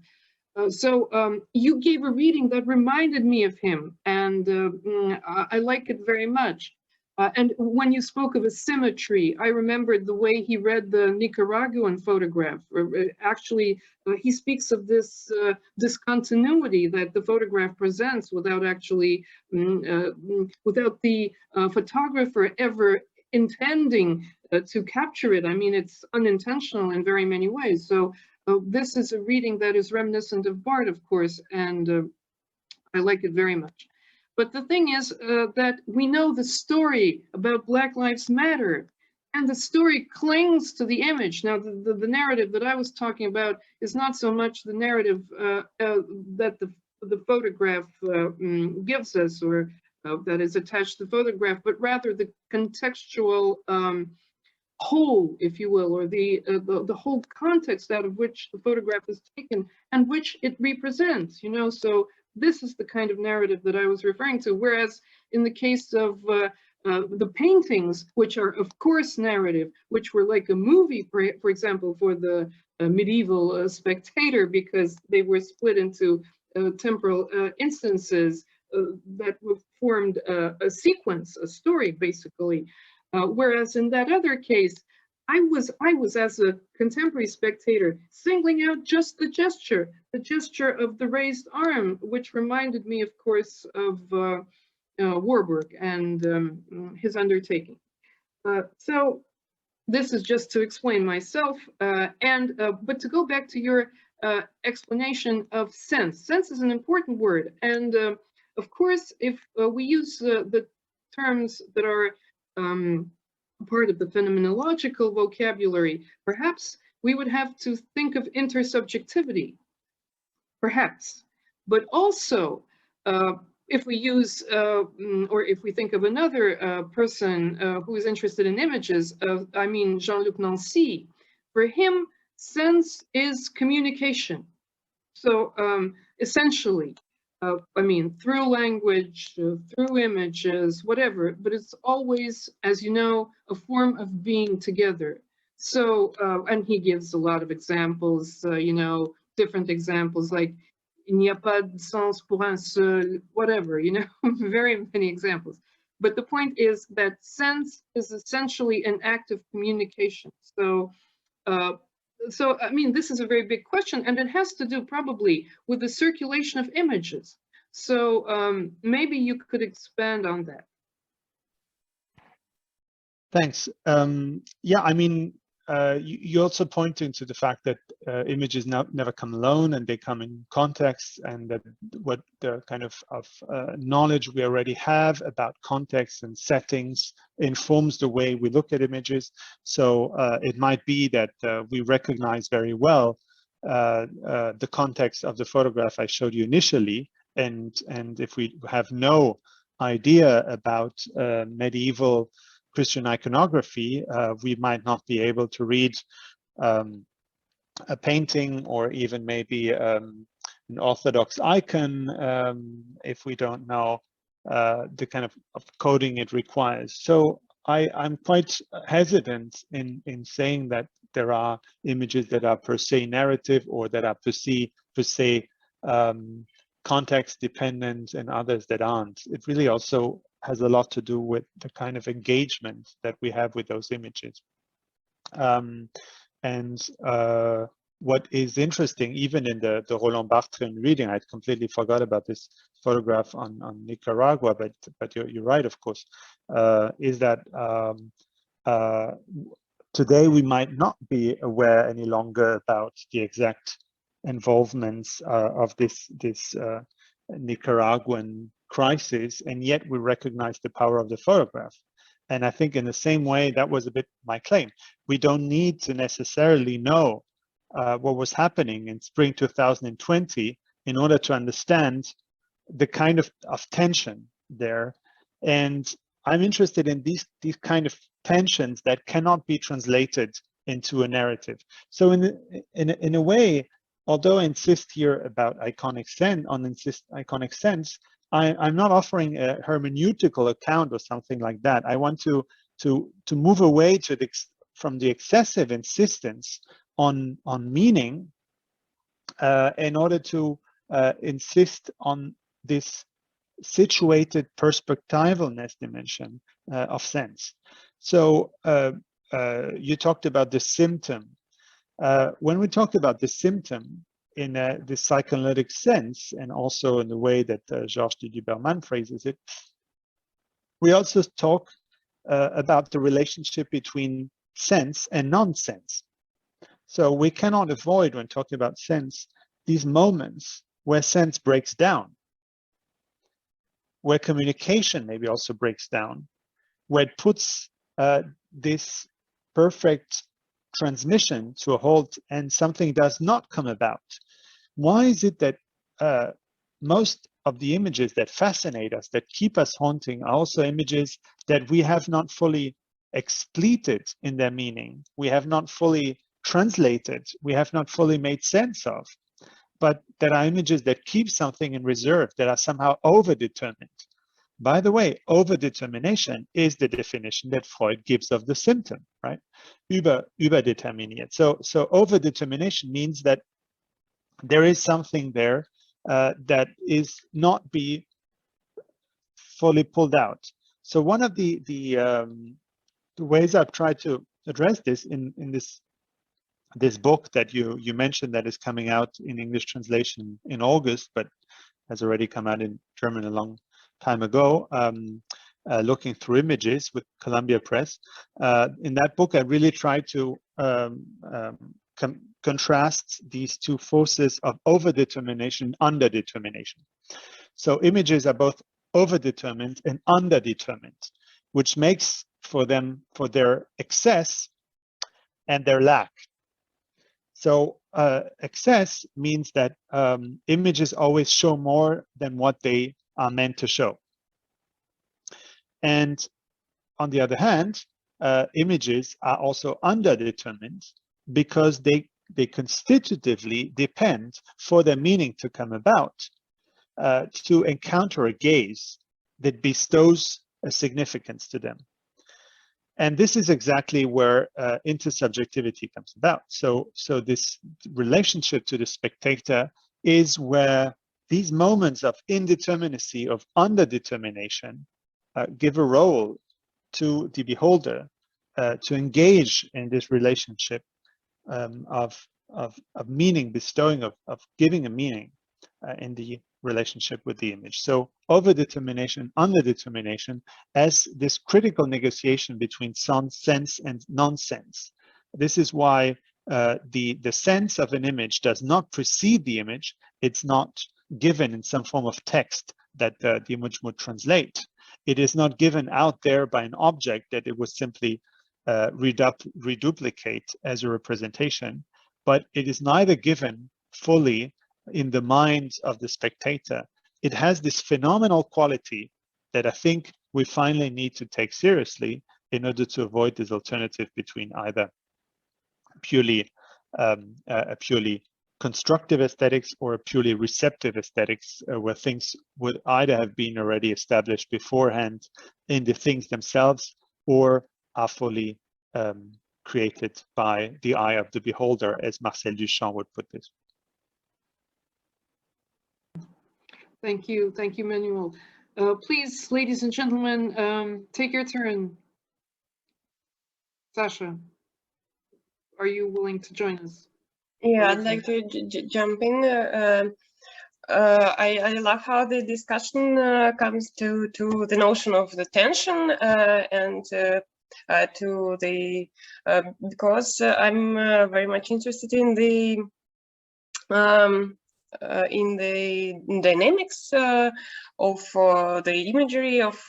So you gave a reading that reminded me of him, and I like it very much. And when you spoke of asymmetry, I remembered the way he read the Nicaraguan photograph. Actually, he speaks of this discontinuity that the photograph presents without actually, without the photographer ever intending to capture it. I mean, it's unintentional in very many ways. So this is a reading that is reminiscent of Barthes, of course, and I like it very much. But the thing is that we know the story about Black Lives Matter, and the story clings to the image. Now, the narrative that I was talking about is not so much the narrative that the photograph gives us, or that is attached to the photograph, but rather the contextual whole, if you will, or the whole context out of which the photograph is taken and which it represents, you know. So this is the kind of narrative that I was referring to. Whereas in the case of the paintings, which are of course narrative, which were like a movie, for example, for the medieval spectator, because they were split into temporal instances that formed a sequence, a story, basically. Whereas in that other case, I was as a contemporary spectator singling out just the gesture of the raised arm, which reminded me, of course, of Warburg and his undertaking. So this is just to explain myself, but to go back to your explanation of sense. Sense is an important word, and of course, if we use the terms that are part of the phenomenological vocabulary, perhaps we would have to think of intersubjectivity, perhaps. But also, if we use, or if we think of another person who is interested in images, I mean Jean-Luc Nancy, for him, sense is communication. So essentially, I mean, through language, through images, whatever, but it's always, as you know, a form of being together. So, and he gives a lot of examples, you know, different examples like, il n'y a pas de sens pour un seul, whatever, you know, very many examples. But the point is that sense is essentially an act of communication. So, I mean, this is a very big question, and it has to do probably with the circulation of images. So maybe you could expand on that. Thanks. Yeah, I mean, you also pointing to the fact that images never come alone, and they come in context, and that what the kind of knowledge we already have about context and settings informs the way we look at images. So it might be that we recognize very well the context of the photograph I showed you initially, and if we have no idea about medieval Christian iconography, we might not be able to read a painting, or even maybe an Orthodox icon, if we don't know the kind of coding it requires. So I'm quite hesitant in saying that there are images that are per se narrative or that are per se context dependent, and others that aren't. It really also has a lot to do with the kind of engagement that we have with those images. What is interesting, even in the Roland Barthes reading, I'd completely forgot about this photograph on Nicaragua, but you're right, of course, is that today we might not be aware any longer about the exact involvements of this Nicaraguan crisis, and yet we recognize the power of the photograph. And I think in the same way, that was a bit my claim. We don't need to necessarily know what was happening in spring 2020 in order to understand the kind of tension there. And I'm interested in these kind of tensions that cannot be translated into a narrative. So in a way, although I insist here about iconic sense, I'm not offering a hermeneutical account or something like that. I want to move away from the excessive insistence on meaning in order to insist on this situated perspectivalness dimension of sense. So you talked about the symptom. When we talk about the symptom in the psychoanalytic sense, and also in the way that Georges Duberman phrases it, we also talk about the relationship between sense and non-sense. So we cannot avoid, when talking about sense, these moments where sense breaks down, where communication maybe also breaks down, where it puts this perfect transmission to a halt and something does not come about. Why is it that most of the images that fascinate us, that keep us haunting, are also images that we have not fully expleted in their meaning, we have not fully translated, we have not fully made sense of, but that are images that keep something in reserve, that are somehow overdetermined. By the way, overdetermination is the definition that Freud gives of the symptom, right? Überdeterminiert. So overdetermination means that there is something there that is not be fully pulled out. So one of the ways I've tried to address this in this book that you mentioned, that is coming out in English translation in August, but has already come out in German a long time ago, looking through images with Columbia Press. In that book, I really tried to contrast these two forces of overdetermination and underdetermination. So images are both overdetermined and underdetermined, which makes for their excess and their lack. So excess means that images always show more than what they are meant to show. And on the other hand, images are also underdetermined because they constitutively depend for their meaning to come about to encounter a gaze that bestows a significance to them. And this is exactly where intersubjectivity comes about. So this relationship to the spectator is where these moments of indeterminacy, of underdetermination, give a role to the beholder to engage in this relationship of meaning, bestowing, of giving a meaning in the relationship with the image. So overdetermination, underdetermination as this critical negotiation between sense and non-sense. This is why the sense of an image does not precede the image. It's not given in some form of text that the image would translate. It is not given out there by an object that it would simply reduplicate as a representation, but it is neither given fully in the mind of the spectator. It has this phenomenal quality that I think we finally need to take seriously in order to avoid this alternative between either a purely constructive aesthetics or a purely receptive aesthetics, where things would either have been already established beforehand in the things themselves or are fully created by the eye of the beholder, as Marcel Duchamp would put this. Thank you, Manuel. Please, ladies and gentlemen, take your turn. Sasha, are you willing to join us? Yeah, I'd like to jump in. I love how the discussion comes to the notion of the tension and to the because I'm very much interested in the dynamics of the imagery of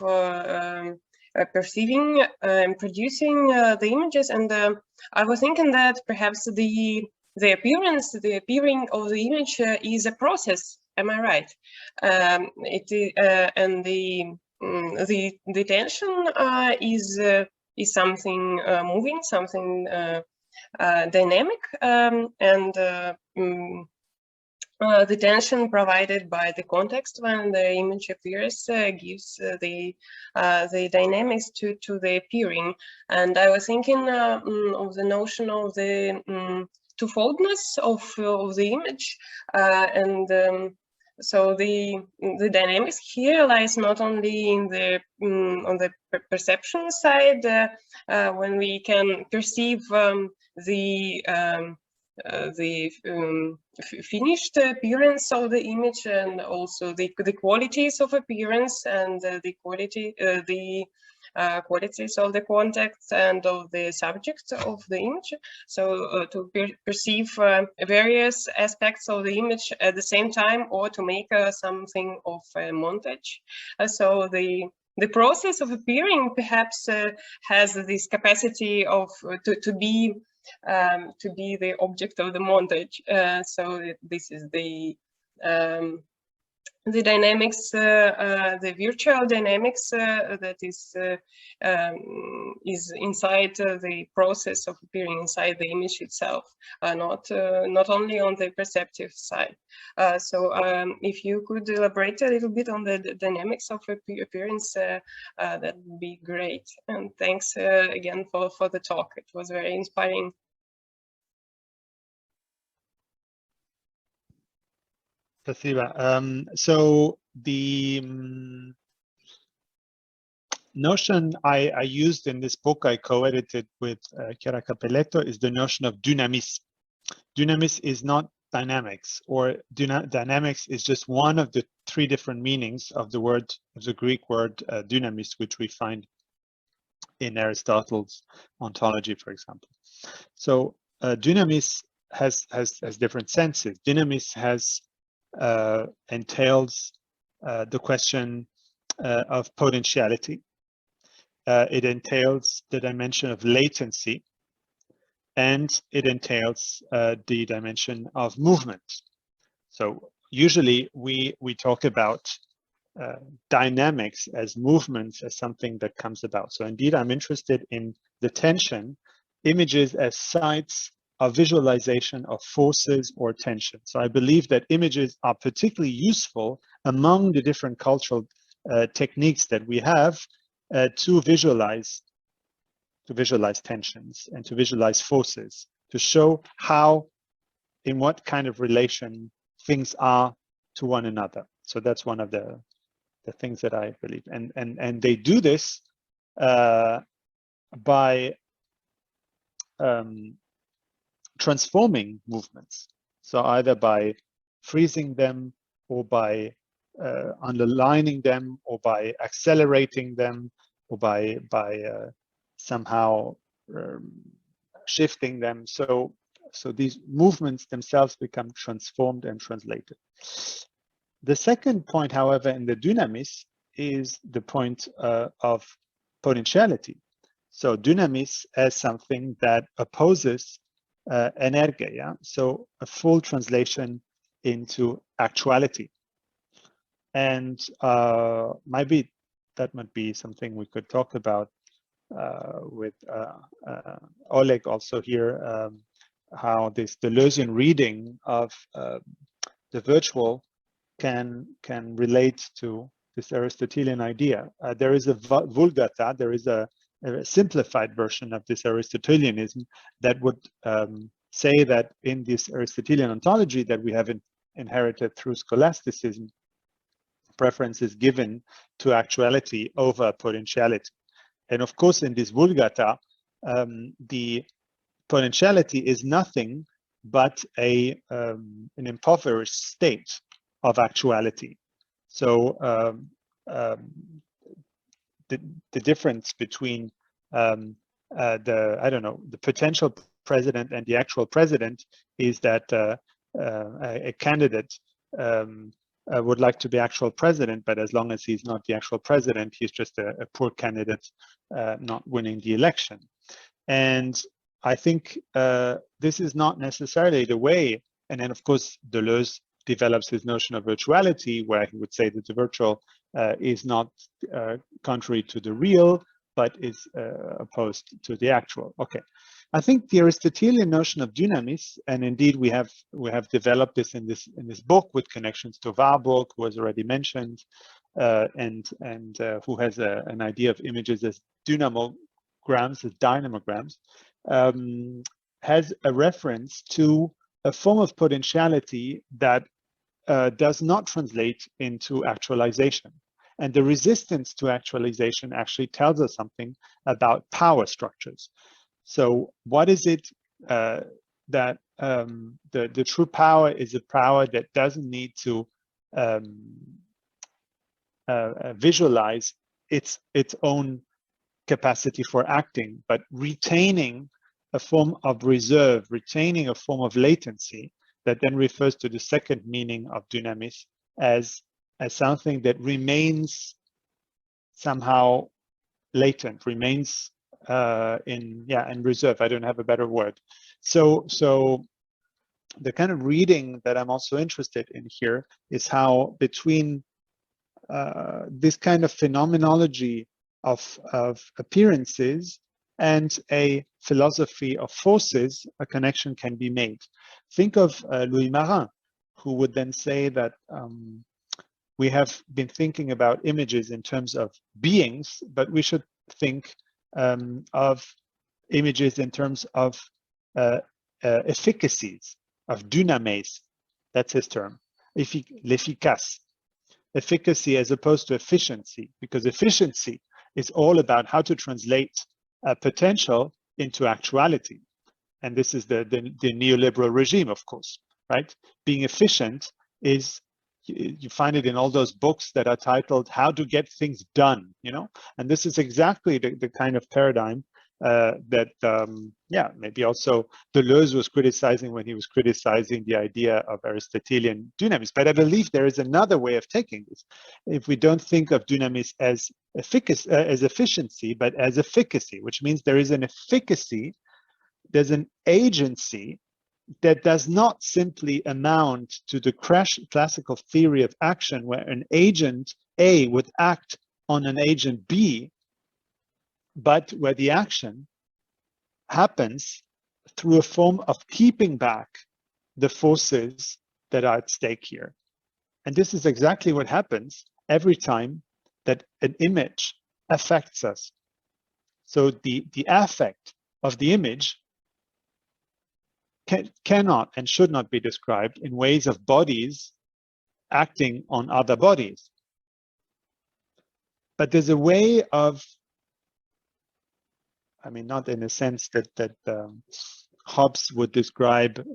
perceiving and producing the images, and I was thinking that perhaps the appearing of the image is a process. Am I right? And the tension is something moving, something dynamic, and the tension provided by the context when the image appears gives the dynamics to the appearing. And I was thinking of the notion of the twofoldness of the image, and so the dynamics here lies not only in the on the perception side, when we can perceive the finished appearance of the image, and also the qualities of appearance, and the qualities of the context and of the subject of the image. So to perceive various aspects of the image at the same time, or to make something of a montage. So the process of appearing perhaps has this capacity of to be the object of the montage. So this is the dynamics, the virtual dynamics that is inside the process of appearing inside the image itself, not only on the perceptive side. So if you could elaborate a little bit on the dynamics of appearance, that would be great. And thanks again for the talk. It was very inspiring. So the notion I used in this book I co-edited with Chiara Capelletto is the notion of dynamis. Dynamis is not dynamics, or dynamics is just one of the three different meanings of the Greek word dynamis, which we find in Aristotle's ontology, for example. So dynamis has different senses. Dynamis entails the question of potentiality. It entails the dimension of latency, and it entails the dimension of movement. So usually we talk about dynamics as movements, as something that comes about. So indeed, I'm interested in the tension, images as sites of visualization of forces or tension. So I believe that images are particularly useful among the different cultural techniques that we have to visualize tensions and to visualize forces, to show how, in what kind of relation things are to one another. So that's one of the things that I believe, and they do this by transforming movements. So either by freezing them, or by underlining them, or by accelerating them, or by somehow shifting them. So these movements themselves become transformed and translated. The second point, however, in the dynamis is the point of potentiality. So dynamis as something that opposes energia, yeah? So a full translation into actuality. And maybe that might be something we could talk about with Oleg also here, how this Deleuzian reading of the virtual can relate to this Aristotelian idea. There is a vulgata, there is a a simplified version of this Aristotelianism that would say that in this Aristotelian ontology that we have inherited through scholasticism, preference is given to actuality over potentiality. And of course, in this Vulgata, the potentiality is nothing but an impoverished state of actuality. So the difference between the potential president and the actual president is that a candidate would like to be actual president, but as long as he's not the actual president, he's just a poor candidate not winning the election. And I think this is not necessarily the way. And then, of course, Deleuze develops his notion of virtuality, where he would say that the virtual is not contrary to the real, but is opposed to the actual. Okay, I think the Aristotelian notion of dynamis, and indeed we have developed this in this book with connections to Warburg, who was already mentioned, and who has an idea of images as dynamograms, has a reference to a form of potentiality that does not translate into actualization. And the resistance to actualization actually tells us something about power structures. So what is it that the true power is a power that doesn't need to visualize its own capacity for acting, but retaining a form of reserve, retaining a form of latency that then refers to the second meaning of dynamis as something that remains somehow latent, remains in reserve. I don't have a better word. So the kind of reading that I'm also interested in here is how between this kind of phenomenology of appearances and a philosophy of forces, a connection can be made. Think of Louis Marin, who would then say that we have been thinking about images in terms of beings, but we should think of images in terms of efficacies, of dynames. That's his term, l'efficace. Efficacy as opposed to efficiency, because efficiency is all about how to translate potential into actuality. And this is the neoliberal regime, of course, right? Being efficient is, you find it in all those books that are titled How to Get Things Done, you know? And this is exactly the kind of paradigm that, maybe also Deleuze was criticizing when he was criticizing the idea of Aristotelian dynamis. But I believe there is another way of taking this. If we don't think of dynamis as efficiency, but as efficacy, which means there is an efficacy, there's an agency that does not simply amount to the classical theory of action, where an agent A would act on an agent B, but where the action happens through a form of keeping back the forces that are at stake here. And this is exactly what happens every time that an image affects us. So the affect of the image cannot and should not be described in ways of bodies acting on other bodies. But there's a way of, I mean, not in a sense that Hobbes would describe,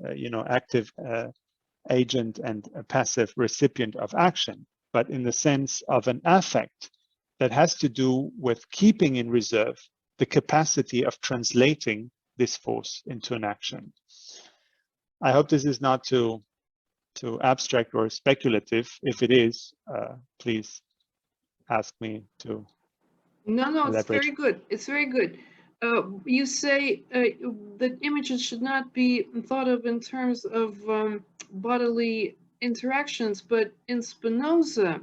active agent and a passive recipient of action, but in the sense of an affect that has to do with keeping in reserve the capacity of translating this force into an action. I hope this is not too abstract or speculative. If it is, please ask me to. No, elaborate. It's very good. It's very good. You say that images should not be thought of in terms of bodily interactions, but in Spinoza,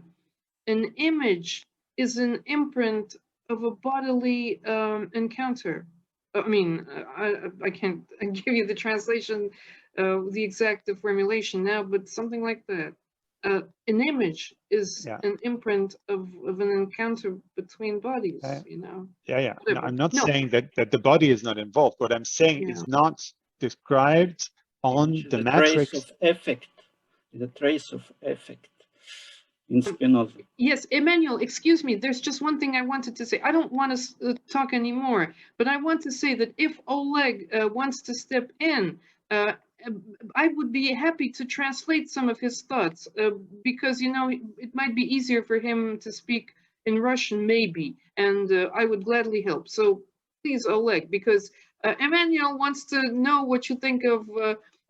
an image is an imprint of a bodily encounter. I mean, I can't give you the translation, the exact formulation now, but something like that. an image is an imprint of an encounter between bodies, you know. No, I'm not No. saying that the body is not involved. What I'm saying is not described on the matrix. Trace of effect, the trace of effect in Spinoza. Yes, Emmanuel, excuse me, there's just one thing I wanted to say. I don't want to talk anymore, but I want to say that if Oleg wants to step in, I would be happy to translate some of his thoughts because, you know, it might be easier for him to speak in Russian, maybe, and I would gladly help. So please, Oleg, because Emmanuel wants to know what you think of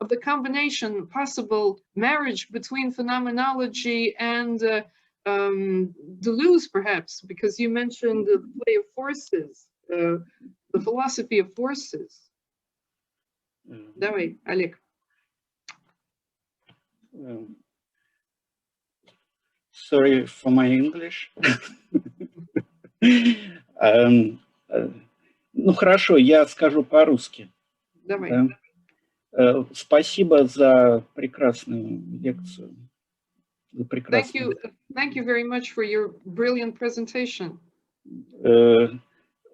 the combination, possible marriage between phenomenology and Deleuze, perhaps, because you mentioned the play of forces, the philosophy of forces. Давай, Олег. Sorry for my English. Ну хорошо, я скажу по-русски. Давай. Да? Спасибо за прекрасную лекцию. Thank you very much for your brilliant presentation.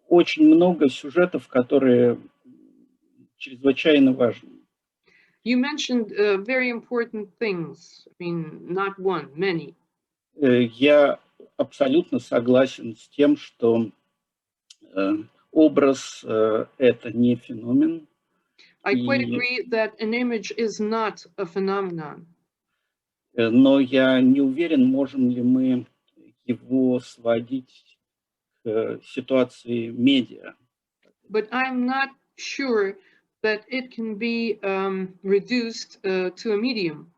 Очень много сюжетов, которые чрезвычайно важны. You mentioned very important things. I mean, not one, many. Я абсолютно согласен с тем, что образ это не феномен. I quite agree that an image is not a phenomenon. Но я не уверен, можем ли мы его сводить к ситуации медиа. But I'm not sure that it can be reduced to a medium.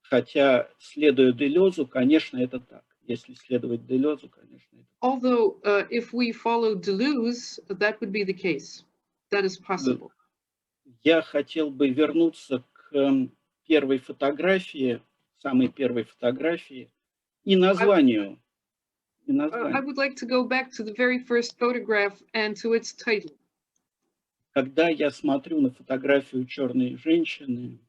Хотя, следуя Делезу, конечно, это так. Если следовать Делезу, конечно, это так. Although, if we follow Deleuze, that would be the case. That is possible. Я хотел бы вернуться к первой фотографии, самой первой фотографии и названию. I would like to go back to the very first photograph and to its title. Когда я смотрю на фотографию черной женщины,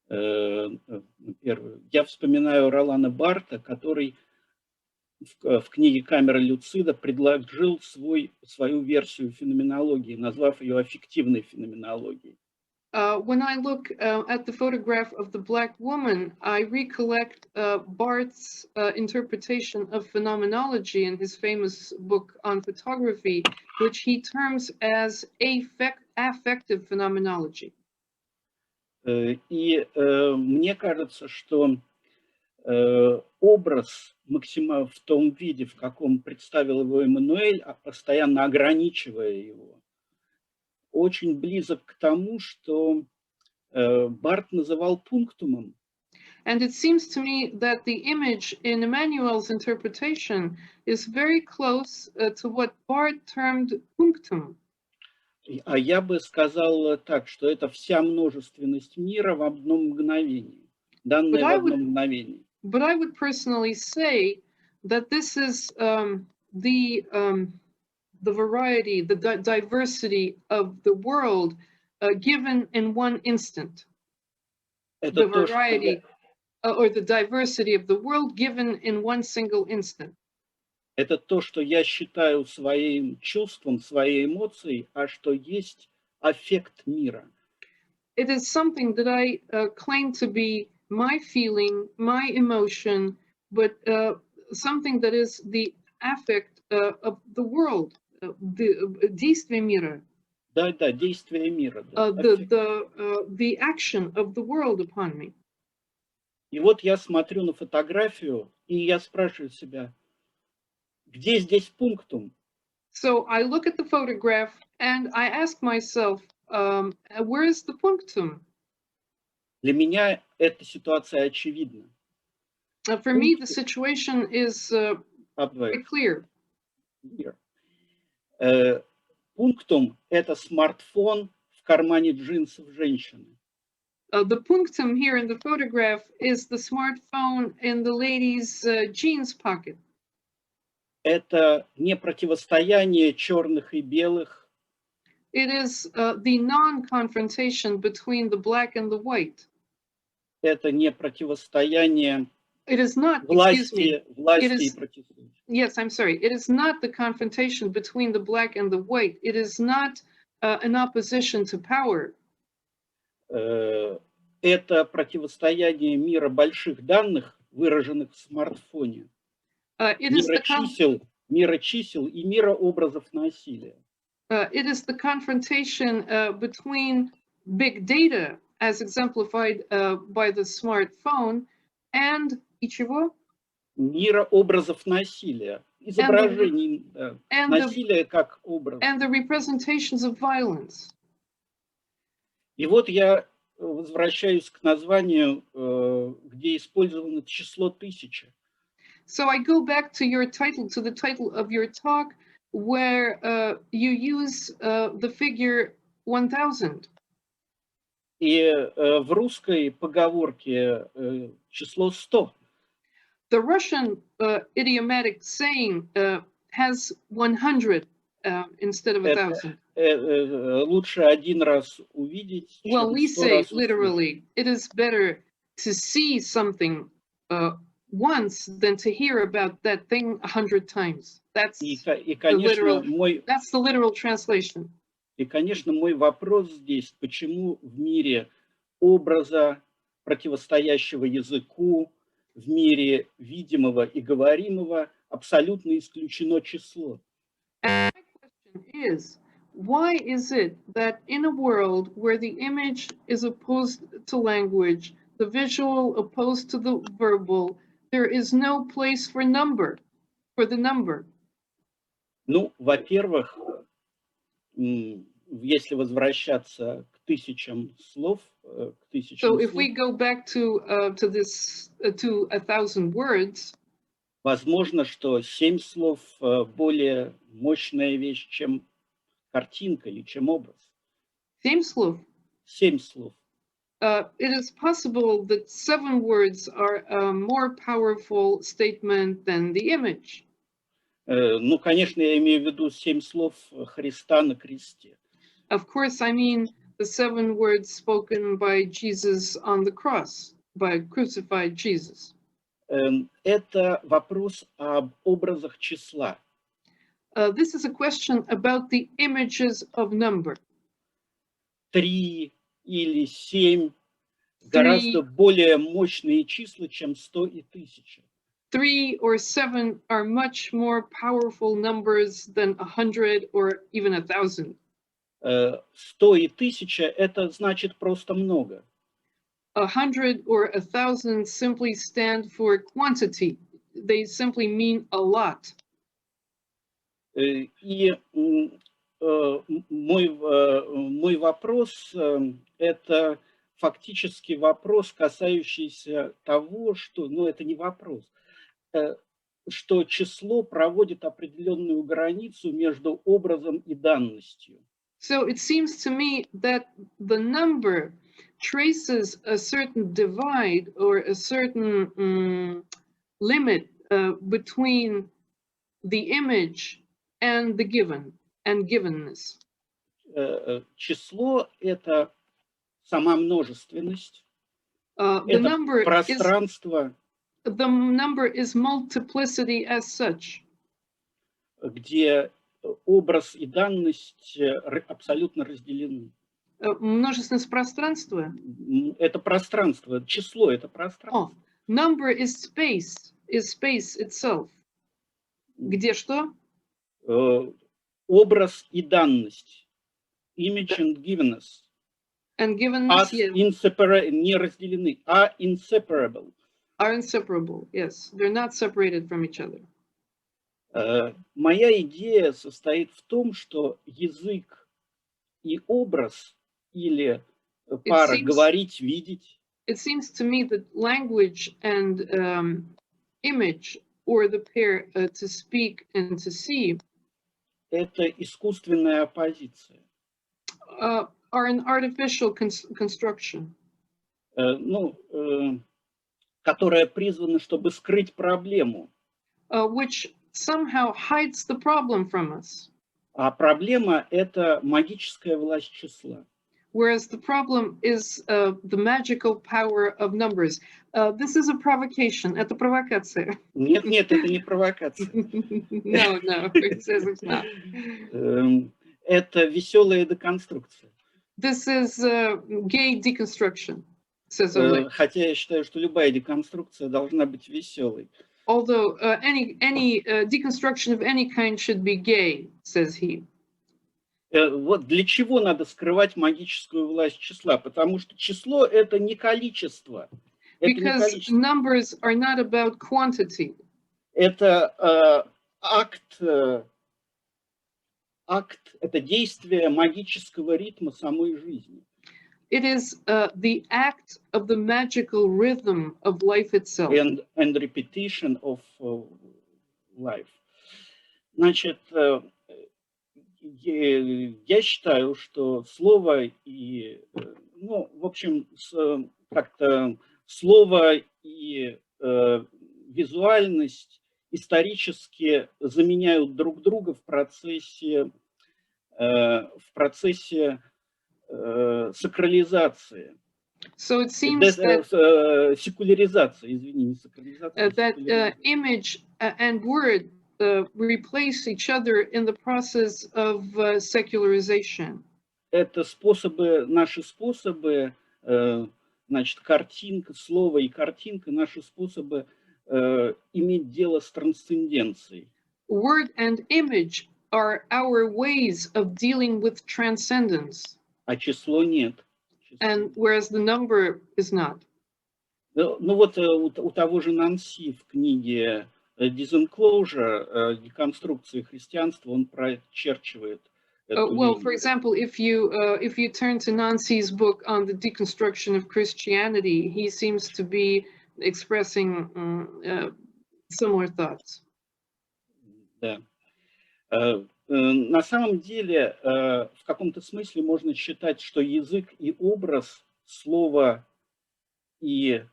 первую, я вспоминаю Ролана Барта, который в книге «Камера Люцида» предложил свою версию феноменологии, назвав ее аффективной феноменологией. When I look at the photograph of the black woman, I recollect Barth's interpretation of phenomenology in his famous book on photography, which he terms as affective phenomenology. И мне кажется, что образ максимально в том виде, в каком представил его Эмманюэль, постоянно ограничивая его, очень близок к тому, что Барт называл пунктумом. And it seems to me that the image in Emmanuel's interpretation is very close to what Barth termed punctum. А я бы сказал так, что это вся множественность мира в одном мгновении, данная в одном мгновении. But I would personally say that this is the variety, the diversity of the world given in one instant. The variety or the diversity of the world given in one single instant. Это то, что я считаю своим чувством, своей эмоцией, а что есть аффект мира. It is something that I claim to be my feeling, my emotion, but something that is the affect of the world, действие мира. Да, действие мира. Да, the action of the world upon me. И вот я смотрю на фотографию, и я спрашиваю себя, где здесь пунктум? So I look at the photograph and I ask myself, where is the punctum? Для меня эта ситуация очевидна. For me, the situation is very clear. Пунктум – это смартфон в кармане джинсов женщины. The punctum here in the photograph is the smartphone in the lady's jeans pocket. Это не противостояние черных и белых. It is the non-confrontation between the black and the white. это не противостояние It is not, власти It и is- противостояния. yes, I'm sorry. It is not the confrontation between the black and the white. It is not an opposition to power. Это противостояние мира больших данных, выраженных в смартфоне, It is мира чисел и мира образов насилия. the confrontation between big data, as exemplified by the smartphone, and чего? Мира образов насилия, изображений насилия как образ. And the representations of violence. И вот я возвращаюсь к названию, где использовано число 1000. So I go back to the title of your talk, where you use the figure 1000. И в русской поговорке число 100. The Russian idiomatic saying has 100 instead of 1000. Лучше один раз увидеть, Well, чем we 100 say раз услышать. literally, it is better to see something once than to hear about that thing 100 times. That's конечно, the literal translation. И, конечно, мой вопрос здесь, почему в мире образа, противостоящего языку, в мире видимого и говоримого абсолютно исключено число? And my question is, why is it that in a world where the image is opposed to language, the visual opposed to the verbal, there is no place for the number? Ну, во-первых, если возвращаться к тысячам слов, So if we go back to 1,000 words, возможно, что 7 слов более мощная вещь, чем картинка или чем образ. 7 слов. 7 слов. It is possible that 7 words are a more powerful statement than the image. Ну, конечно, я имею в виду 7 слов Христа на кресте. Of course, I mean the 7 words spoken by Jesus on the cross, by crucified Jesus. Это вопрос об образах числа. This is a question about the images of number. 3 или 7 гораздо более мощные числа, чем 100 и 1000. 3 or 7 are much more powerful numbers than 100 or even 1,000. 100 и 1000 это значит просто много. 100 or 1,000 simply stand for quantity. They simply mean a lot. И мой вопрос это фактически вопрос, касающийся того, что, ну это не вопрос, что число проводит определенную границу между образом и данностью. So it seems to me that the number traces a certain divide or a certain limit between the image and the given and givenness. Число это сама множественность, The это number пространство, the number is multiplicity as such. где образ и данность абсолютно разделены. Множественность пространства. Это пространство, число это пространство. Number is space itself. Где что? Образ и данность. Image and givenness. And givenness, yes. Не разделены, а inseparable. Are inseparable, yes. They're not separated from each other. Моя идея состоит в том, что язык и образ или пара говорить, видеть. It seems to me that language and image, or the pair to speak and to see, это искусственная оппозиция. Are an artificial construction. Которая призвана, чтобы скрыть проблему. Which somehow hides the problem from us. А проблема – это магическая власть числа. Whereas the problem is the magical power of numbers. This is a provocation. Это провокация. Нет, нет, это не провокация. No, it says it's not. Это веселая деконструкция. This is gay deconstruction, says Oleg. Хотя я считаю, что любая деконструкция должна быть веселой. Although any deconstruction of any kind should be gay, says he. Вот для чего надо скрывать магическую власть числа? Потому что число — это не количество. Because numbers are not about quantity. Это акт, это действие магического ритма самой жизни. It is the act of the magical rhythm of life itself. And repetition of life. Значит, я считаю, что слово и, ну, в общем, как-то слово и визуальность исторически заменяют друг друга в процессе сакрализации. So it seems that секуляризации, извини, не сакрализации. That image and word replace each other in the process of secularization. Это наши способы, значит, картинка, слово и картинка, наши способы иметь дело с трансценденцией. Word and image are our ways of dealing with transcendence. А число нет. And whereas the number is not. Ну вот у того же Нанси в книге Disenclosure, деконструкции христианства, он прочерчивает. Well, for example, if you turn to Nancy's book on the deconstruction of Christianity, he seems to be expressing similar thoughts. Да. На самом деле, в каком-то смысле можно считать, что язык и образ, слово и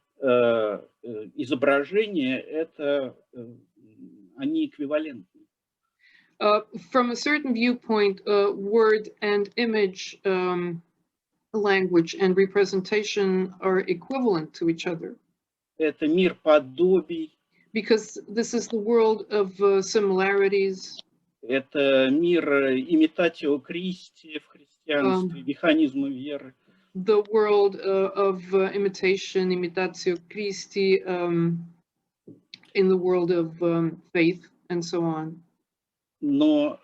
изображение, они эквивалентны. From a certain viewpoint, word and image, language and representation are equivalent to each other. Это мир подобий. Because this is the world of similarities. Это мир imitatio Christi в христианстве, механизма веры. The world of imitation, imitatio Christi, in the world of faith and so on. Но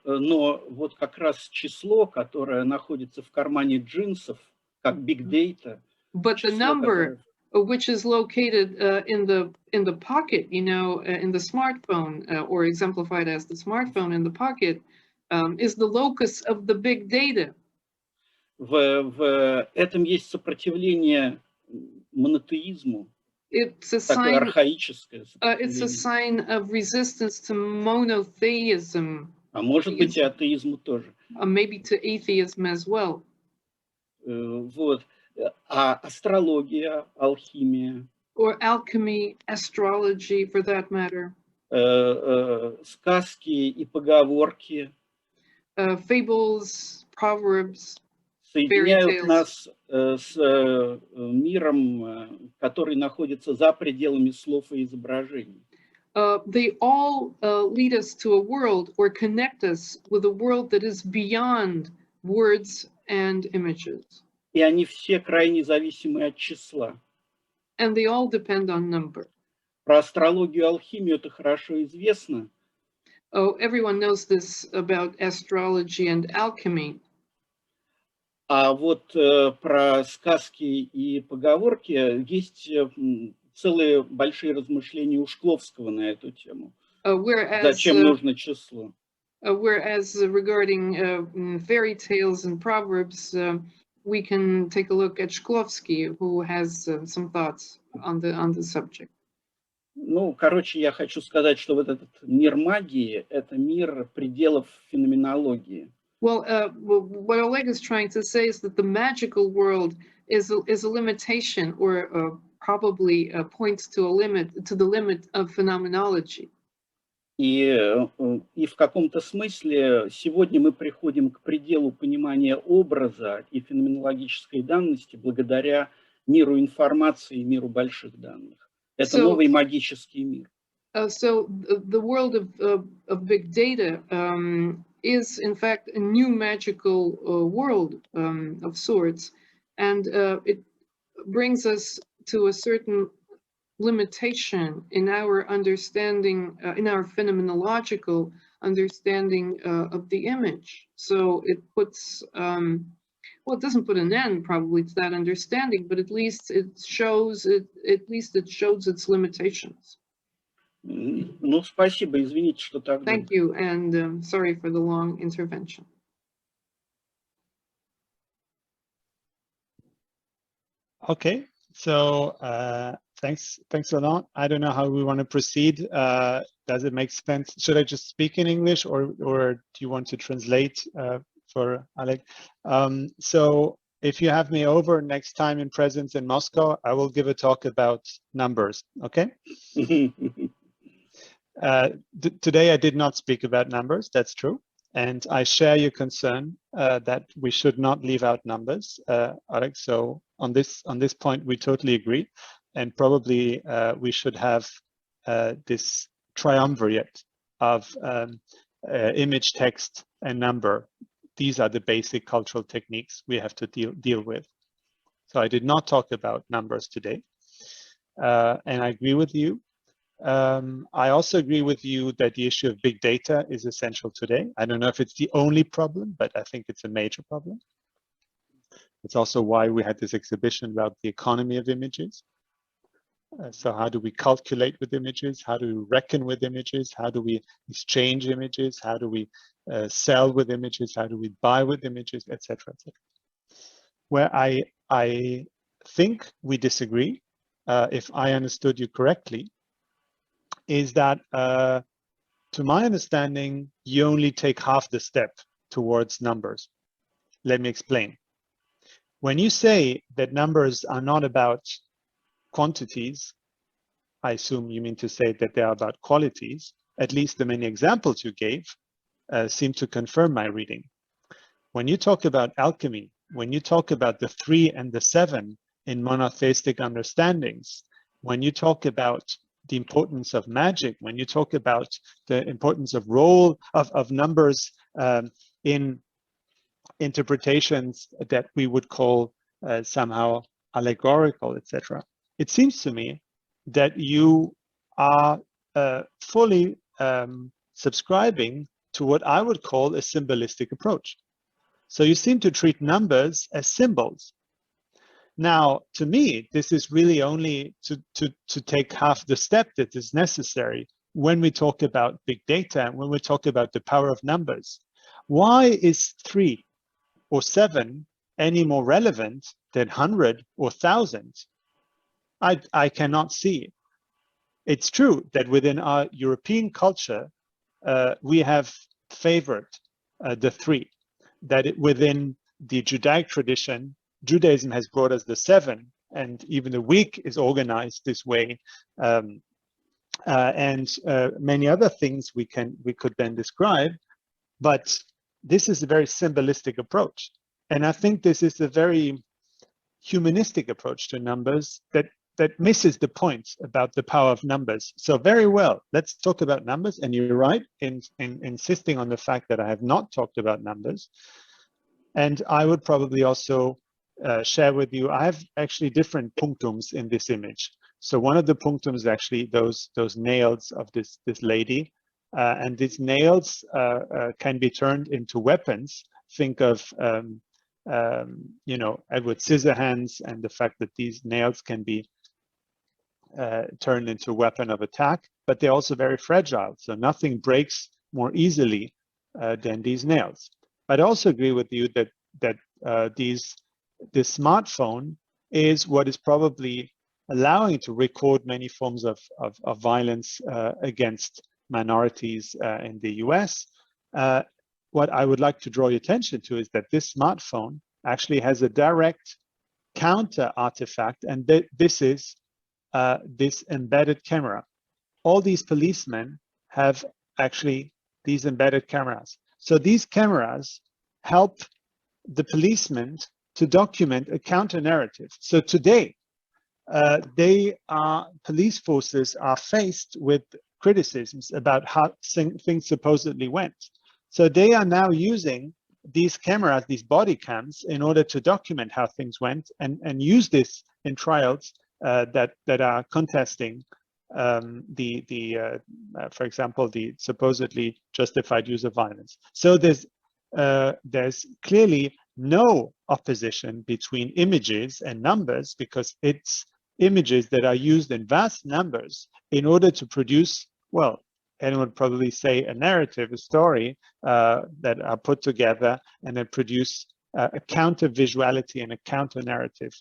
вот как раз число, которое находится в кармане джинсов, как big data. But the number which is located in the pocket, you know, in the smartphone, or exemplified as the smartphone in the pocket, is the locus of the big data. В этом есть сопротивление монотеизму. It's a sign of resistance to monotheism. А может быть и атеизму тоже. Maybe to atheism as well. Вот. А астрология, алхимия. Or alchemy, astrology, for that matter. Сказки и поговорки. Fables, proverbs. Соединяют нас с миром, который находится за пределами слов и изображений. They all lead us to a world or connect us with a world that is beyond words and images. И они все крайне зависимы от числа. And they all depend on number. Про астрологию и алхимию это хорошо известно. Oh, everyone knows this about astrology and alchemy. А вот про сказки и поговорки есть целые большие размышления у Шкловского на эту тему. Зачем нужно число? Whereas regarding fairy tales and proverbs, we can take a look at Shklovsky, who has some thoughts on the subject. Ну, короче, я хочу сказать, что вот этот мир магии – это мир пределов феноменологии. Well, what Oleg is trying to say is that the magical world is a limitation, or probably points to the limit of phenomenology. И в каком-то смысле сегодня мы приходим к пределу понимания образа и феноменологической данности благодаря миру информации и миру больших данных. Это новый магический мир. So the world of big data is in fact a new magical world of sorts, and it brings us to a certain limitation in our understanding, in our phenomenological understanding of the image. So it puts, well, it doesn't put an end probably to that understanding, but at least it shows its limitations. Ну, спасибо, извините, что так долго. Thank you, and sorry for the long intervention. Okay, so thanks a lot. I don't know how we want to proceed. Does it make sense? Should I just speak in English, or do you want to translate for Alec? So if you have me over next time in presence in Moscow, I will give a talk about numbers. Okay. Today I did not speak about numbers, that's true. And I share your concern that we should not leave out numbers, Alex. So on this point, we totally agree. And probably we should have this triumvirate of image, text, and number. These are the basic cultural techniques we have to deal with. So I did not talk about numbers today. And I agree with you. I also agree with you that the issue of big data is essential today. I don't know if it's the only problem, but I think it's a major problem. It's also why we had this exhibition about the economy of images. So how do we calculate with images? How do we reckon with images? How do we exchange images? How do we sell with images? How do we buy with images, etc., etc. Where I think we disagree, if I understood you correctly, is that, to my understanding, you only take half the step towards numbers. Let me explain. When you say that numbers are not about quantities, I assume you mean to say that they are about qualities. At least the many examples you gave seem to confirm my reading. When you talk about alchemy, when you talk about the 3 and the 7 in monotheistic understandings, when you talk about the importance of magic, when you talk about the importance of role of numbers in interpretations that we would call somehow allegorical, etc., it seems to me that you are fully subscribing to what I would call a symbolistic approach. So you seem to treat numbers as symbols. Now, to me, this is really only to take half the step that is necessary when we talk about big data and when we talk about the power of numbers. Why is 3 or 7 any more relevant than 100 or 1,000? I cannot see. It's true that within our European culture, we have favored the 3, that within the Judaic tradition, Judaism has brought us the 7, and even the week is organized this way, and many other things we could then describe. But this is a very symbolistic approach, and I think this is a very humanistic approach to numbers that misses the point about the power of numbers. So very well, let's talk about numbers. And you're right in insisting on the fact that I have not talked about numbers. And I would probably also share with you, I have actually different punctums in this image. So one of the punctums is actually those nails of this lady, and these nails can be turned into weapons. Think of you know, Edward Scissorhands and the fact that these nails can be turned into a weapon of attack, but they're also very fragile. So nothing breaks more easily than these nails. But I also agree with you that this smartphone is what is probably allowing to record many forms of violence against minorities in the US. What I would like to draw your attention to is that this smartphone actually has a direct counter artifact, and this is this embedded camera. All these policemen have actually these embedded cameras. So these cameras help the policemen to document a counter narrative. So today, police forces are faced with criticisms about how things supposedly went. So they are now using these cameras, these body cams, in order to document how things went and use this in trials that are contesting for example, the supposedly justified use of violence. So there's clearly no opposition between images and numbers, because it's images that are used in vast numbers in order to produce, well, anyone would probably say a narrative, a story that are put together and then produce a counter visuality and a counter narrative.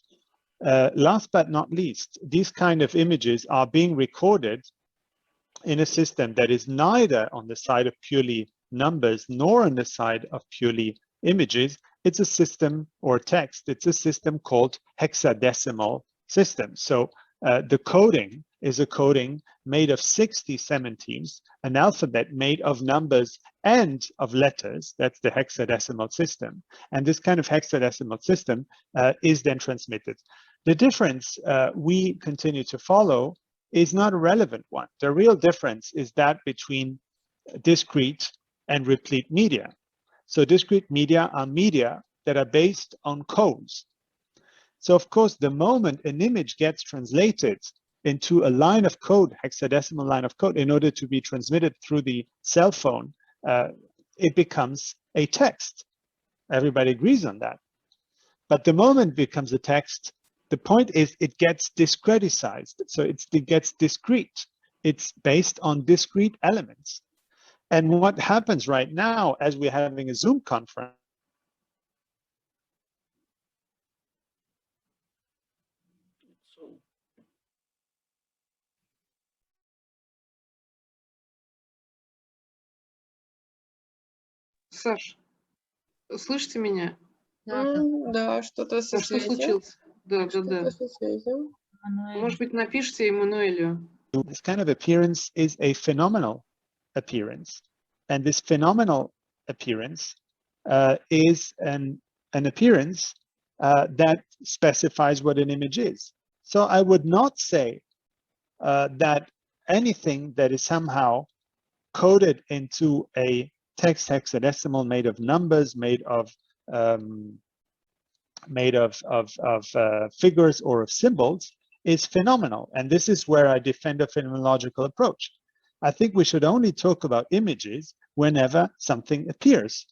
Last but not least, these kind of images are being recorded in a system that is neither on the side of purely numbers nor on the side of purely images. It's a system or text. It's a system called hexadecimal systems. So the coding is a coding made of 60 17s, an alphabet made of numbers and of letters. That's the hexadecimal system. And this kind of hexadecimal system is then transmitted. The difference we continue to follow is not a relevant one. The real difference is that between discrete and replete media. So discrete media are media that are based on codes. So of course, the moment an image gets translated into a line of code, hexadecimal line of code, in order to be transmitted through the cell phone, it becomes a text. Everybody agrees on that. But the moment it becomes a text, the point is it gets discretized. So it gets discrete. It's based on discrete elements. And what happens right now, as we're having a Zoom conference, Саш, слышите меня? Да, что-то со Что связью. случилось? Да. Со связью. Может быть, напишите Эмманюэлю. this kind of appearance is a phenomenal appearance. And this phenomenal appearance is an appearance that specifies what an image is. So I would not say that anything that is somehow coded into a text hexadecimal made of numbers, made of figures or of symbols is phenomenal. And this is where I defend a phenomenological approach. I think we should only talk about images whenever something appears.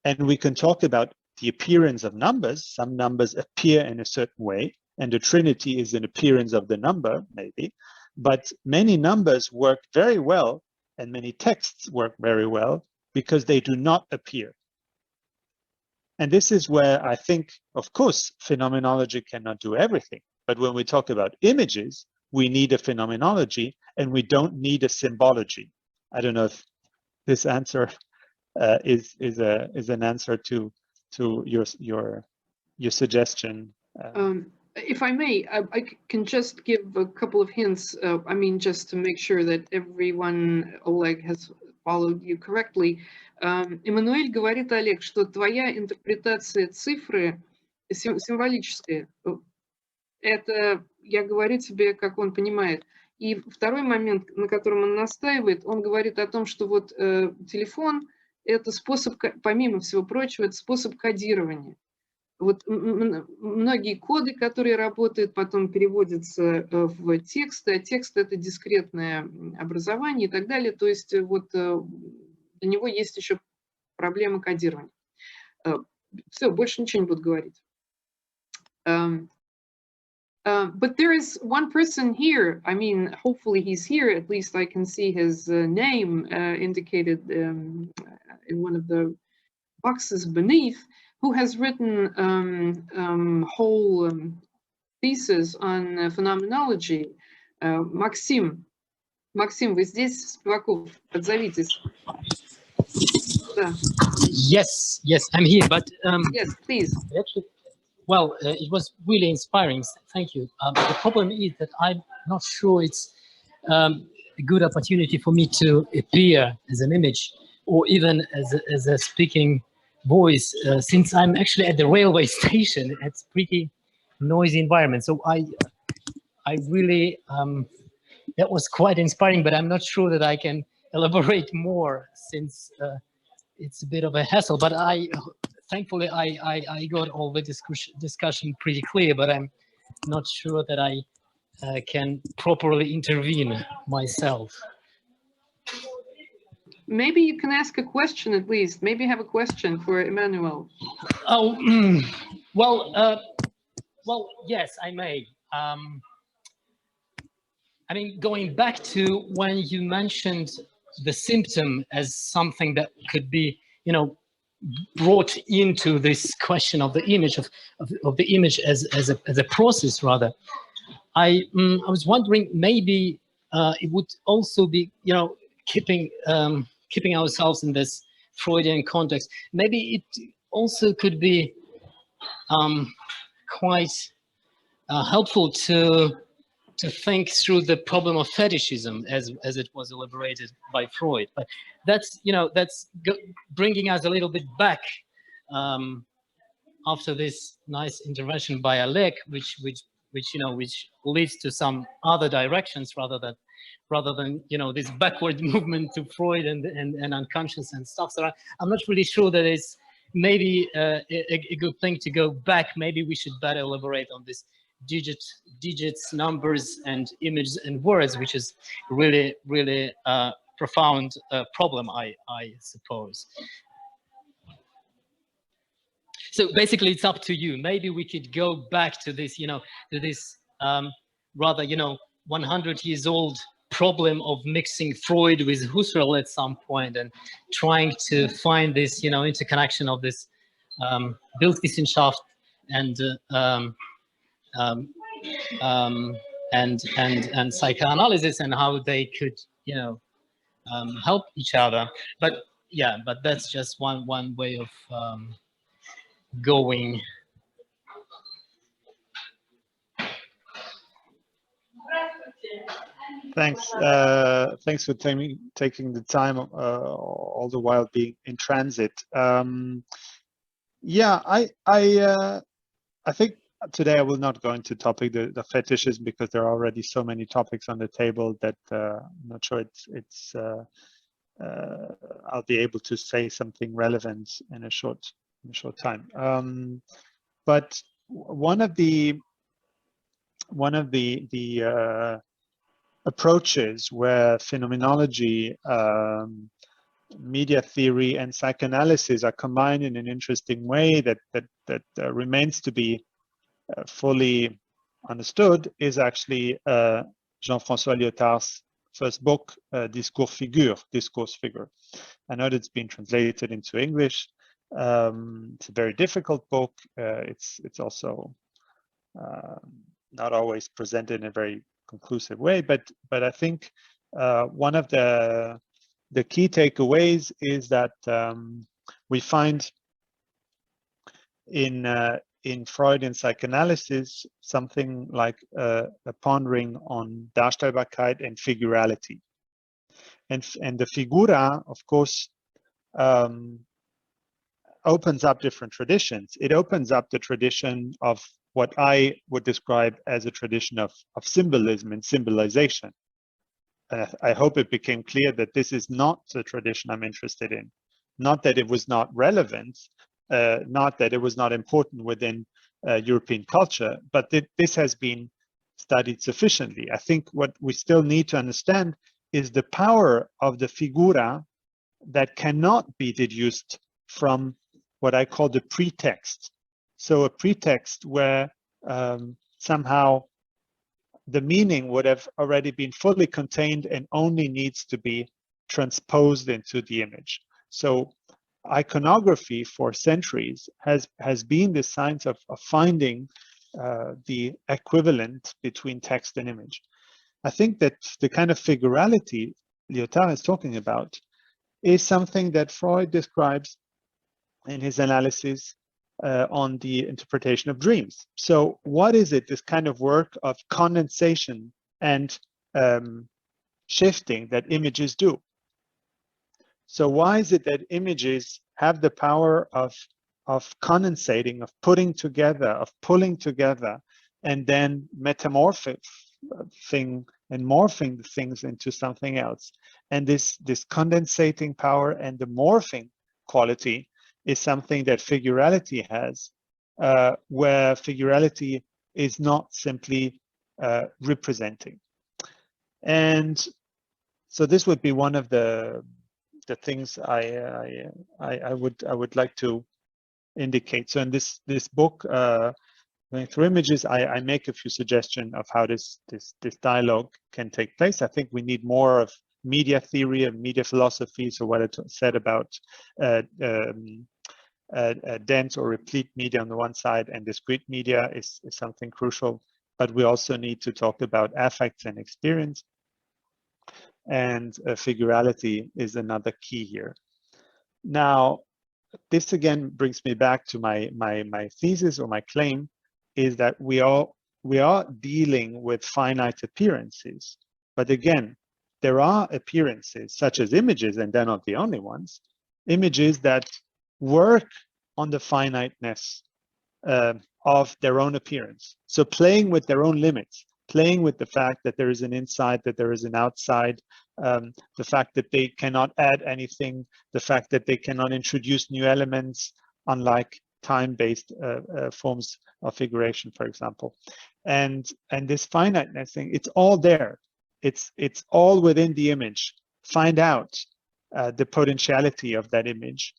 And we can talk about the appearance of numbers. Some numbers appear in a certain way, and the Trinity is an appearance of the number, maybe. But many numbers work very well, and many texts work very well, because they do not appear. And this is where I think, of course, phenomenology cannot do everything. But when we talk about images, we need a phenomenology, and we don't need a symbology. I don't know if this answer is an answer to your suggestion. If I may, I can just give a couple of hints. I mean, just to make sure that everyone, Oleg, has followed you correctly. Эммануэль говорит, Олег, что твоя интерпретация цифры символическая. Это я говорю тебе, как он понимает. И второй момент, на котором он настаивает, он говорит о том, что вот телефон – это способ, помимо всего прочего, это способ кодирования. Вот многие коды, которые работают, потом переводятся в тексты, а текст – это дискретное образование и так далее. То есть вот для него есть еще проблема кодирования. Все, больше ничего не буду говорить. But there is one person here, I mean, hopefully he's here, at least I can see his name indicated in one of the boxes beneath, who has written whole thesis on phenomenology. Максим, вы здесь, Спиваков, отзовитесь. Да. Yes, I'm here, but yes, please. Actually, well, it was really inspiring. Thank you. The problem is that I'm not sure it's a good opportunity for me to appear as an image or even as a speaking voice, since I'm actually at the railway station. It's pretty noisy environment. So I really, that was quite inspiring, but I'm not sure that I can elaborate more since it's a bit of a hassle. But thankfully, I got all the discussion pretty clear, but I'm not sure that I can properly intervene myself. Maybe you can ask a question at least. Maybe you have a question for Emmanuel. Oh, well, yes, I may. I mean, going back to when you mentioned the symptom as something that could be, you know, brought into this question of the image of the image as a process, rather. I was wondering, maybe it would also be, you know, keeping ourselves in this Freudian context. Maybe it also could be quite helpful to think through the problem of fetishism as it was elaborated by Freud. But that's, you know, that's bringing us a little bit back after this nice intervention by Alec, which you know, which leads to some other directions rather than you know, this backward movement to Freud and unconscious and stuff. So I'm not really sure that it's maybe a good thing to go back. Maybe we should better elaborate on this digits, numbers, and images and words, which is really profound problem, I suppose. So basically, it's up to you. Maybe we could go back to this, you know, to this rather, you know, 100 years old problem of mixing Freud with Husserl at some point and trying to find this, you know, interconnection of this Bildwissenschaft and psychoanalysis, and how they could, you know, help each other. But yeah, but that's just one way of going. Thanks. Thanks for taking the time all the while being in transit. Yeah, I think today I will not go into topic the fetishism, because there are already so many topics on the table that I'm not sure I'll be able to say something relevant in a short time. But one of the approaches where phenomenology, media theory, and psychoanalysis are combined in an interesting way that remains to be fully understood is actually Jean-François Lyotard's first book, Discours Figure. I know that it's been translated into English. It's a very difficult book. It's also not always presented in a very conclusive way, but I think one of the key takeaways is that we find in Freudian psychoanalysis something like a pondering on Darstellbarkeit and figurality, and the figura, of course, opens up different traditions. It opens up the tradition of what I would describe as a tradition of symbolism and symbolization. And I hope it became clear that this is not the tradition I'm interested in. Not that it was not relevant, not that it was not important within European culture, but this has been studied sufficiently. I think what we still need to understand is the power of the figura that cannot be deduced from what I call the pretext. So a pretext where somehow the meaning would have already been fully contained and only needs to be transposed into the image. So iconography for centuries has been the science of finding the equivalent between text and image. I think that the kind of figurality Lyotard is talking about is something that Freud describes in his analysis on the interpretation of dreams. So what is it, this kind of work of condensation and shifting that images do. So why is it that images have the power of condensating, of putting together, of pulling together, and then metamorphing and morphing the things into something else? And this condensating power and the morphing quality is something that figurality has, where figurality is not simply representing. And so this would be one of the things I would like to indicate. So in this book, Going Through Images, I make a few suggestions of how this dialogue can take place. I think we need more of media theory and media philosophy. So what I said about dense or replete media on the one side and discrete media is something crucial. But we also need to talk about affects and experience. And figurality is another key here. Now, this again brings me back to my thesis or my claim, is that we are dealing with finite appearances. But again, there are appearances such as images, and they're not the only ones, images that work on the finiteness of their own appearance. So playing with their own limits, playing with the fact that there is an inside, that there is an outside, the fact that they cannot add anything, the fact that they cannot introduce new elements, unlike time-based forms of figuration, for example. And this finiteness thing, it's all there. It's all within the image. Find out the potentiality of that image.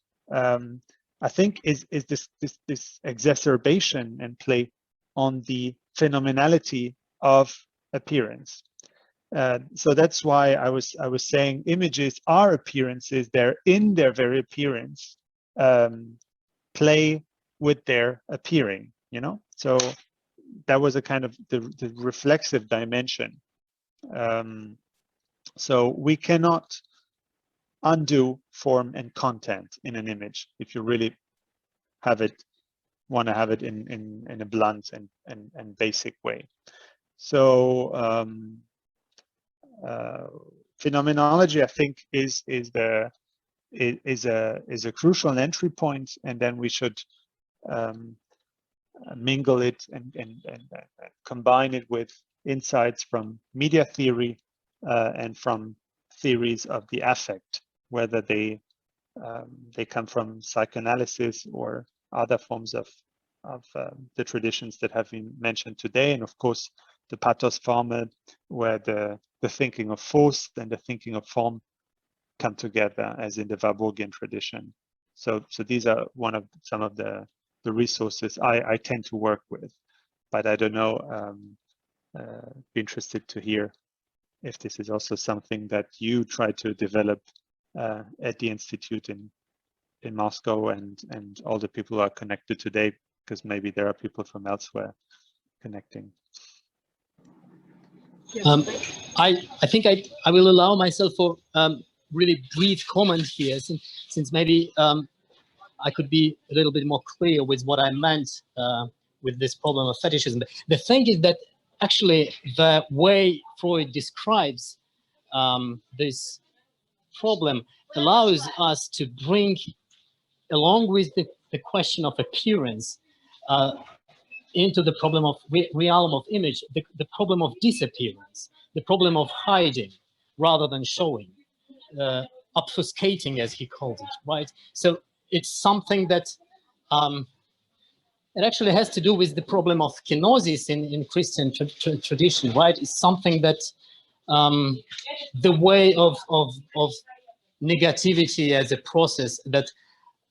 I think is this exacerbation and play on the phenomenality of appearance. So that's why I was saying images are appearances. They're in their very appearance, play with their appearing, you know? So that was a kind of the reflexive dimension. So we cannot undo form and content in an image if you really want to have it in a blunt and basic way. So phenomenology, I think, is a crucial entry point, and then we should mingle it and combine it with insights from media theory and from theories of the affect, whether they come from psychoanalysis or other forms of the traditions that have been mentioned today, and of course the pathos formel, where the thinking of force and the thinking of form come together, as in the Warburgian tradition. So these are some of the resources I tend to work with, but I don't know. Be interested to hear if this is also something that you try to develop at the Institute in Moscow, and all the people who are connected today, because maybe there are people from elsewhere connecting. I think I will allow myself for really brief comment here, since maybe I could be a little bit more clear with what I meant with this problem of fetishism. The thing is that actually the way Freud describes this problem allows us to bring, along with the question of appearance, into the problem of realm of image, the problem of disappearance, the problem of hiding rather than showing, obfuscating, as he called it, right? So it's something that it actually has to do with the problem of kenosis in Christian tradition, right? It's something that the way of negativity as a process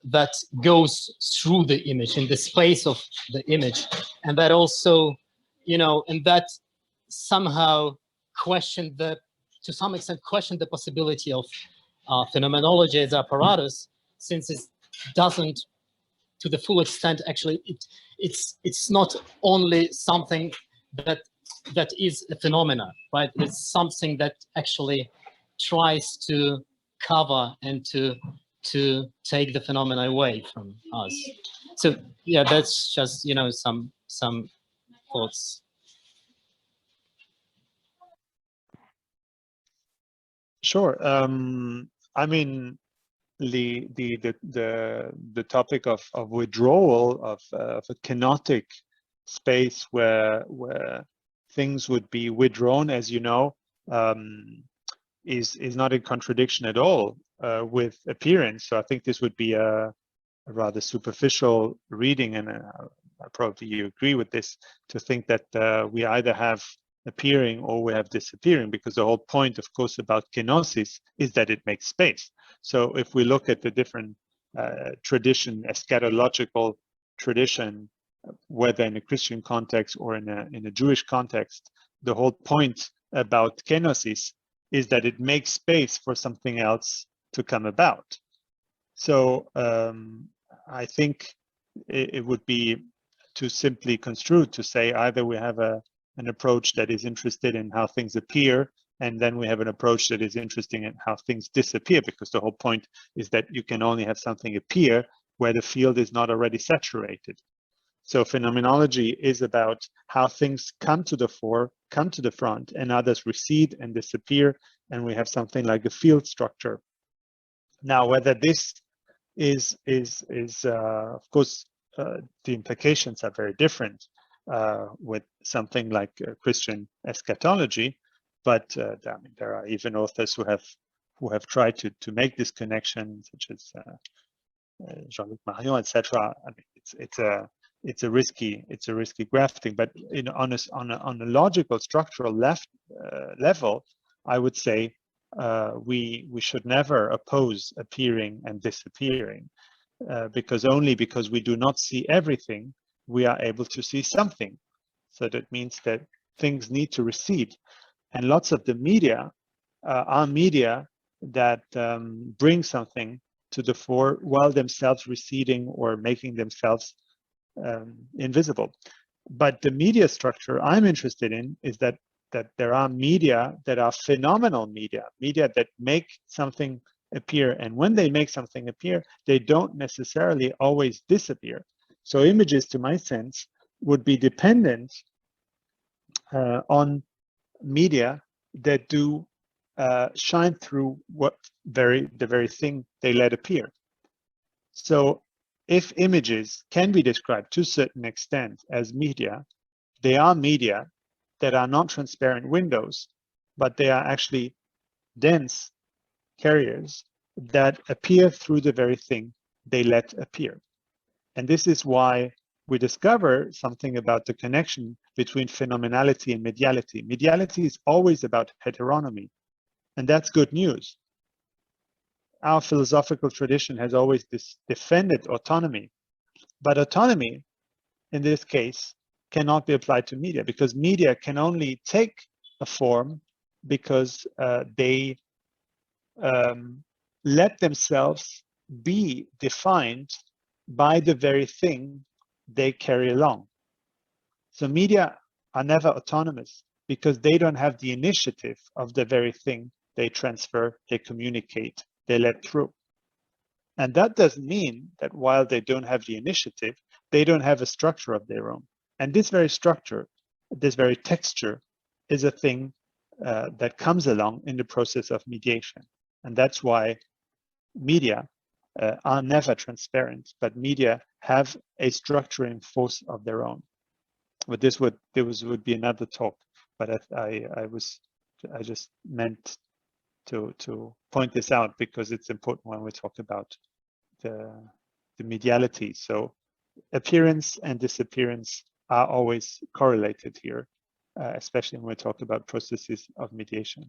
that goes through the image, in the space of the image, and that also, you know, and that somehow to some extent question the possibility of phenomenology as apparatus, since it doesn't, to the full extent, actually, it's not only something that is a phenomena, right? It's something that actually tries to cover and to take the phenomena away from us. So yeah, that's just, you know, some thoughts. Sure. I mean, the topic of withdrawal of a kenotic space where things would be withdrawn, as you know, is not in contradiction at all with appearance. So I think this would be a rather superficial reading, and probably you agree with this, to think that we either have appearing or we have disappearing, because the whole point, of course, about kenosis is that it makes space. So if we look at the different tradition, eschatological tradition, whether in a Christian context or in a Jewish context, the whole point about kenosis is that it makes space for something else to come about. So I think it would be too simply construed to say either we have an approach that is interested in how things appear, and then we have an approach that is interested in how things disappear, because the whole point is that you can only have something appear where the field is not already saturated. So phenomenology is about how things come to the fore, come to the front, and others recede and disappear, and we have something like a field structure. Now, whether this is of course, the implications are very different with something like Christian eschatology, but I mean, there are even authors who have tried to make this connection, such as Jean-Luc Marion, etc. I mean, it's a risky grafting, but on a logical structural level, I would say we should never oppose appearing and disappearing, because only because we do not see everything, we are able to see something. So that means that things need to recede, and lots of the media are media that bring something to the fore while themselves receding or making themselves invisible. But the media structure I'm interested in is that there are media that are phenomenal media that make something appear, and when they make something appear, they don't necessarily always disappear. So images, to my sense, would be dependent on media that do shine through the very thing they let appear. So if images can be described to a certain extent as media, they are media that are not transparent windows, but they are actually dense carriers that appear through the very thing they let appear. And this is why we discover something about the connection between phenomenality and mediality. Mediality is always about heteronomy, and that's good news. Our philosophical tradition has always defended autonomy, but autonomy, in this case, cannot be applied to media, because media can only take a form because they let themselves be defined by the very thing they carry along. So media are never autonomous because they don't have the initiative of the very thing they transfer, they communicate, they let through. And that doesn't mean that while they don't have the initiative, they don't have a structure of their own. And this very structure, this very texture, is a thing that comes along in the process of mediation. And that's why media are never transparent, but media have a structuring force of their own. But this would be another talk. But I just meant to point this out because it's important when we talk about the mediality. So appearance and disappearance are always correlated here, especially when we talk about processes of mediation.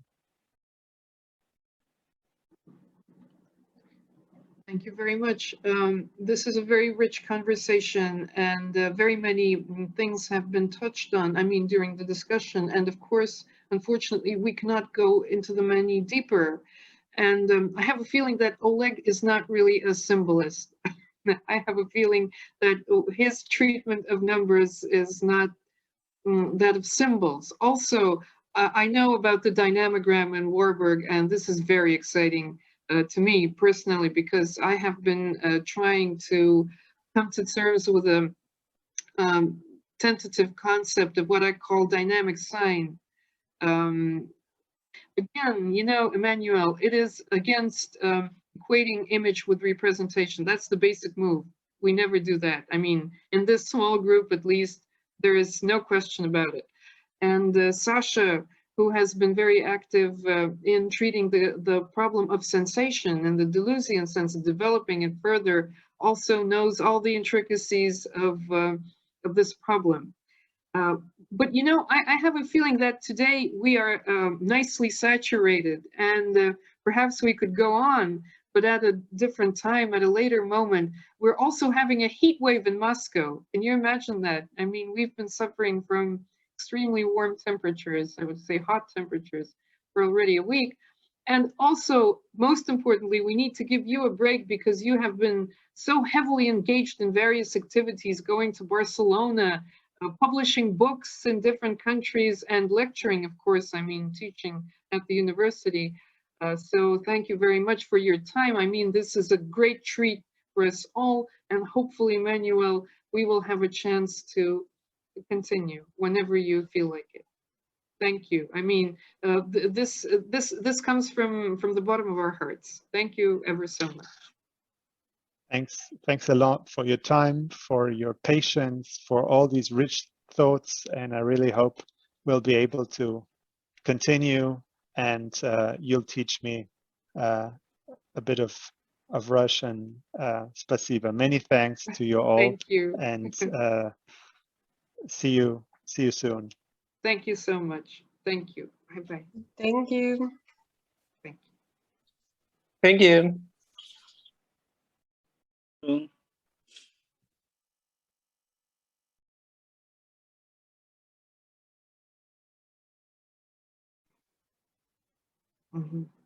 Thank you very much. This is a very rich conversation, and very many things have been touched on, I mean, during the discussion. And of course, unfortunately, we cannot go into them any deeper. And I have a feeling that Oleg is not really a symbolist. I have a feeling that his treatment of numbers is not that of symbols. Also, I know about the dynamogram in Warburg, and this is very exciting to me personally, because I have been trying to come to terms with a tentative concept of what I call dynamic sign, again, you know, Emmanuel, it is against equating image with representation. That's the basic move. We never do that. I mean, in this small group, at least, there is no question about it. And Sasha, who has been very active in treating the problem of sensation and the Deleuzian sense of developing it further, also knows all the intricacies of this problem. But you know, I have a feeling that today we are nicely saturated, and perhaps we could go on, but at a different time, at a later moment. We're also having a heat wave in Moscow. Can you imagine that? I mean, we've been suffering from extremely warm temperatures, I would say hot temperatures, for already a week. And also, most importantly, we need to give you a break because you have been so heavily engaged in various activities, going to Barcelona, publishing books in different countries, and lecturing, of course, I mean, teaching at the university. So thank you very much for your time. I mean, this is a great treat for us all, and hopefully, Emmanuel, we will have a chance to continue whenever you feel like it. Thank you. I mean, this comes from the bottom of our hearts. Thank you ever so much. Thanks a lot for your time, for your patience, for all these rich thoughts, and I really hope we'll be able to continue, and you'll teach me a bit of Russian. Spasibo. Many thanks to you all. Thank you. And see you soon. Thank you so much. Thank you. Bye-bye. Thank you. Thank you. Thank you. Mm-hmm.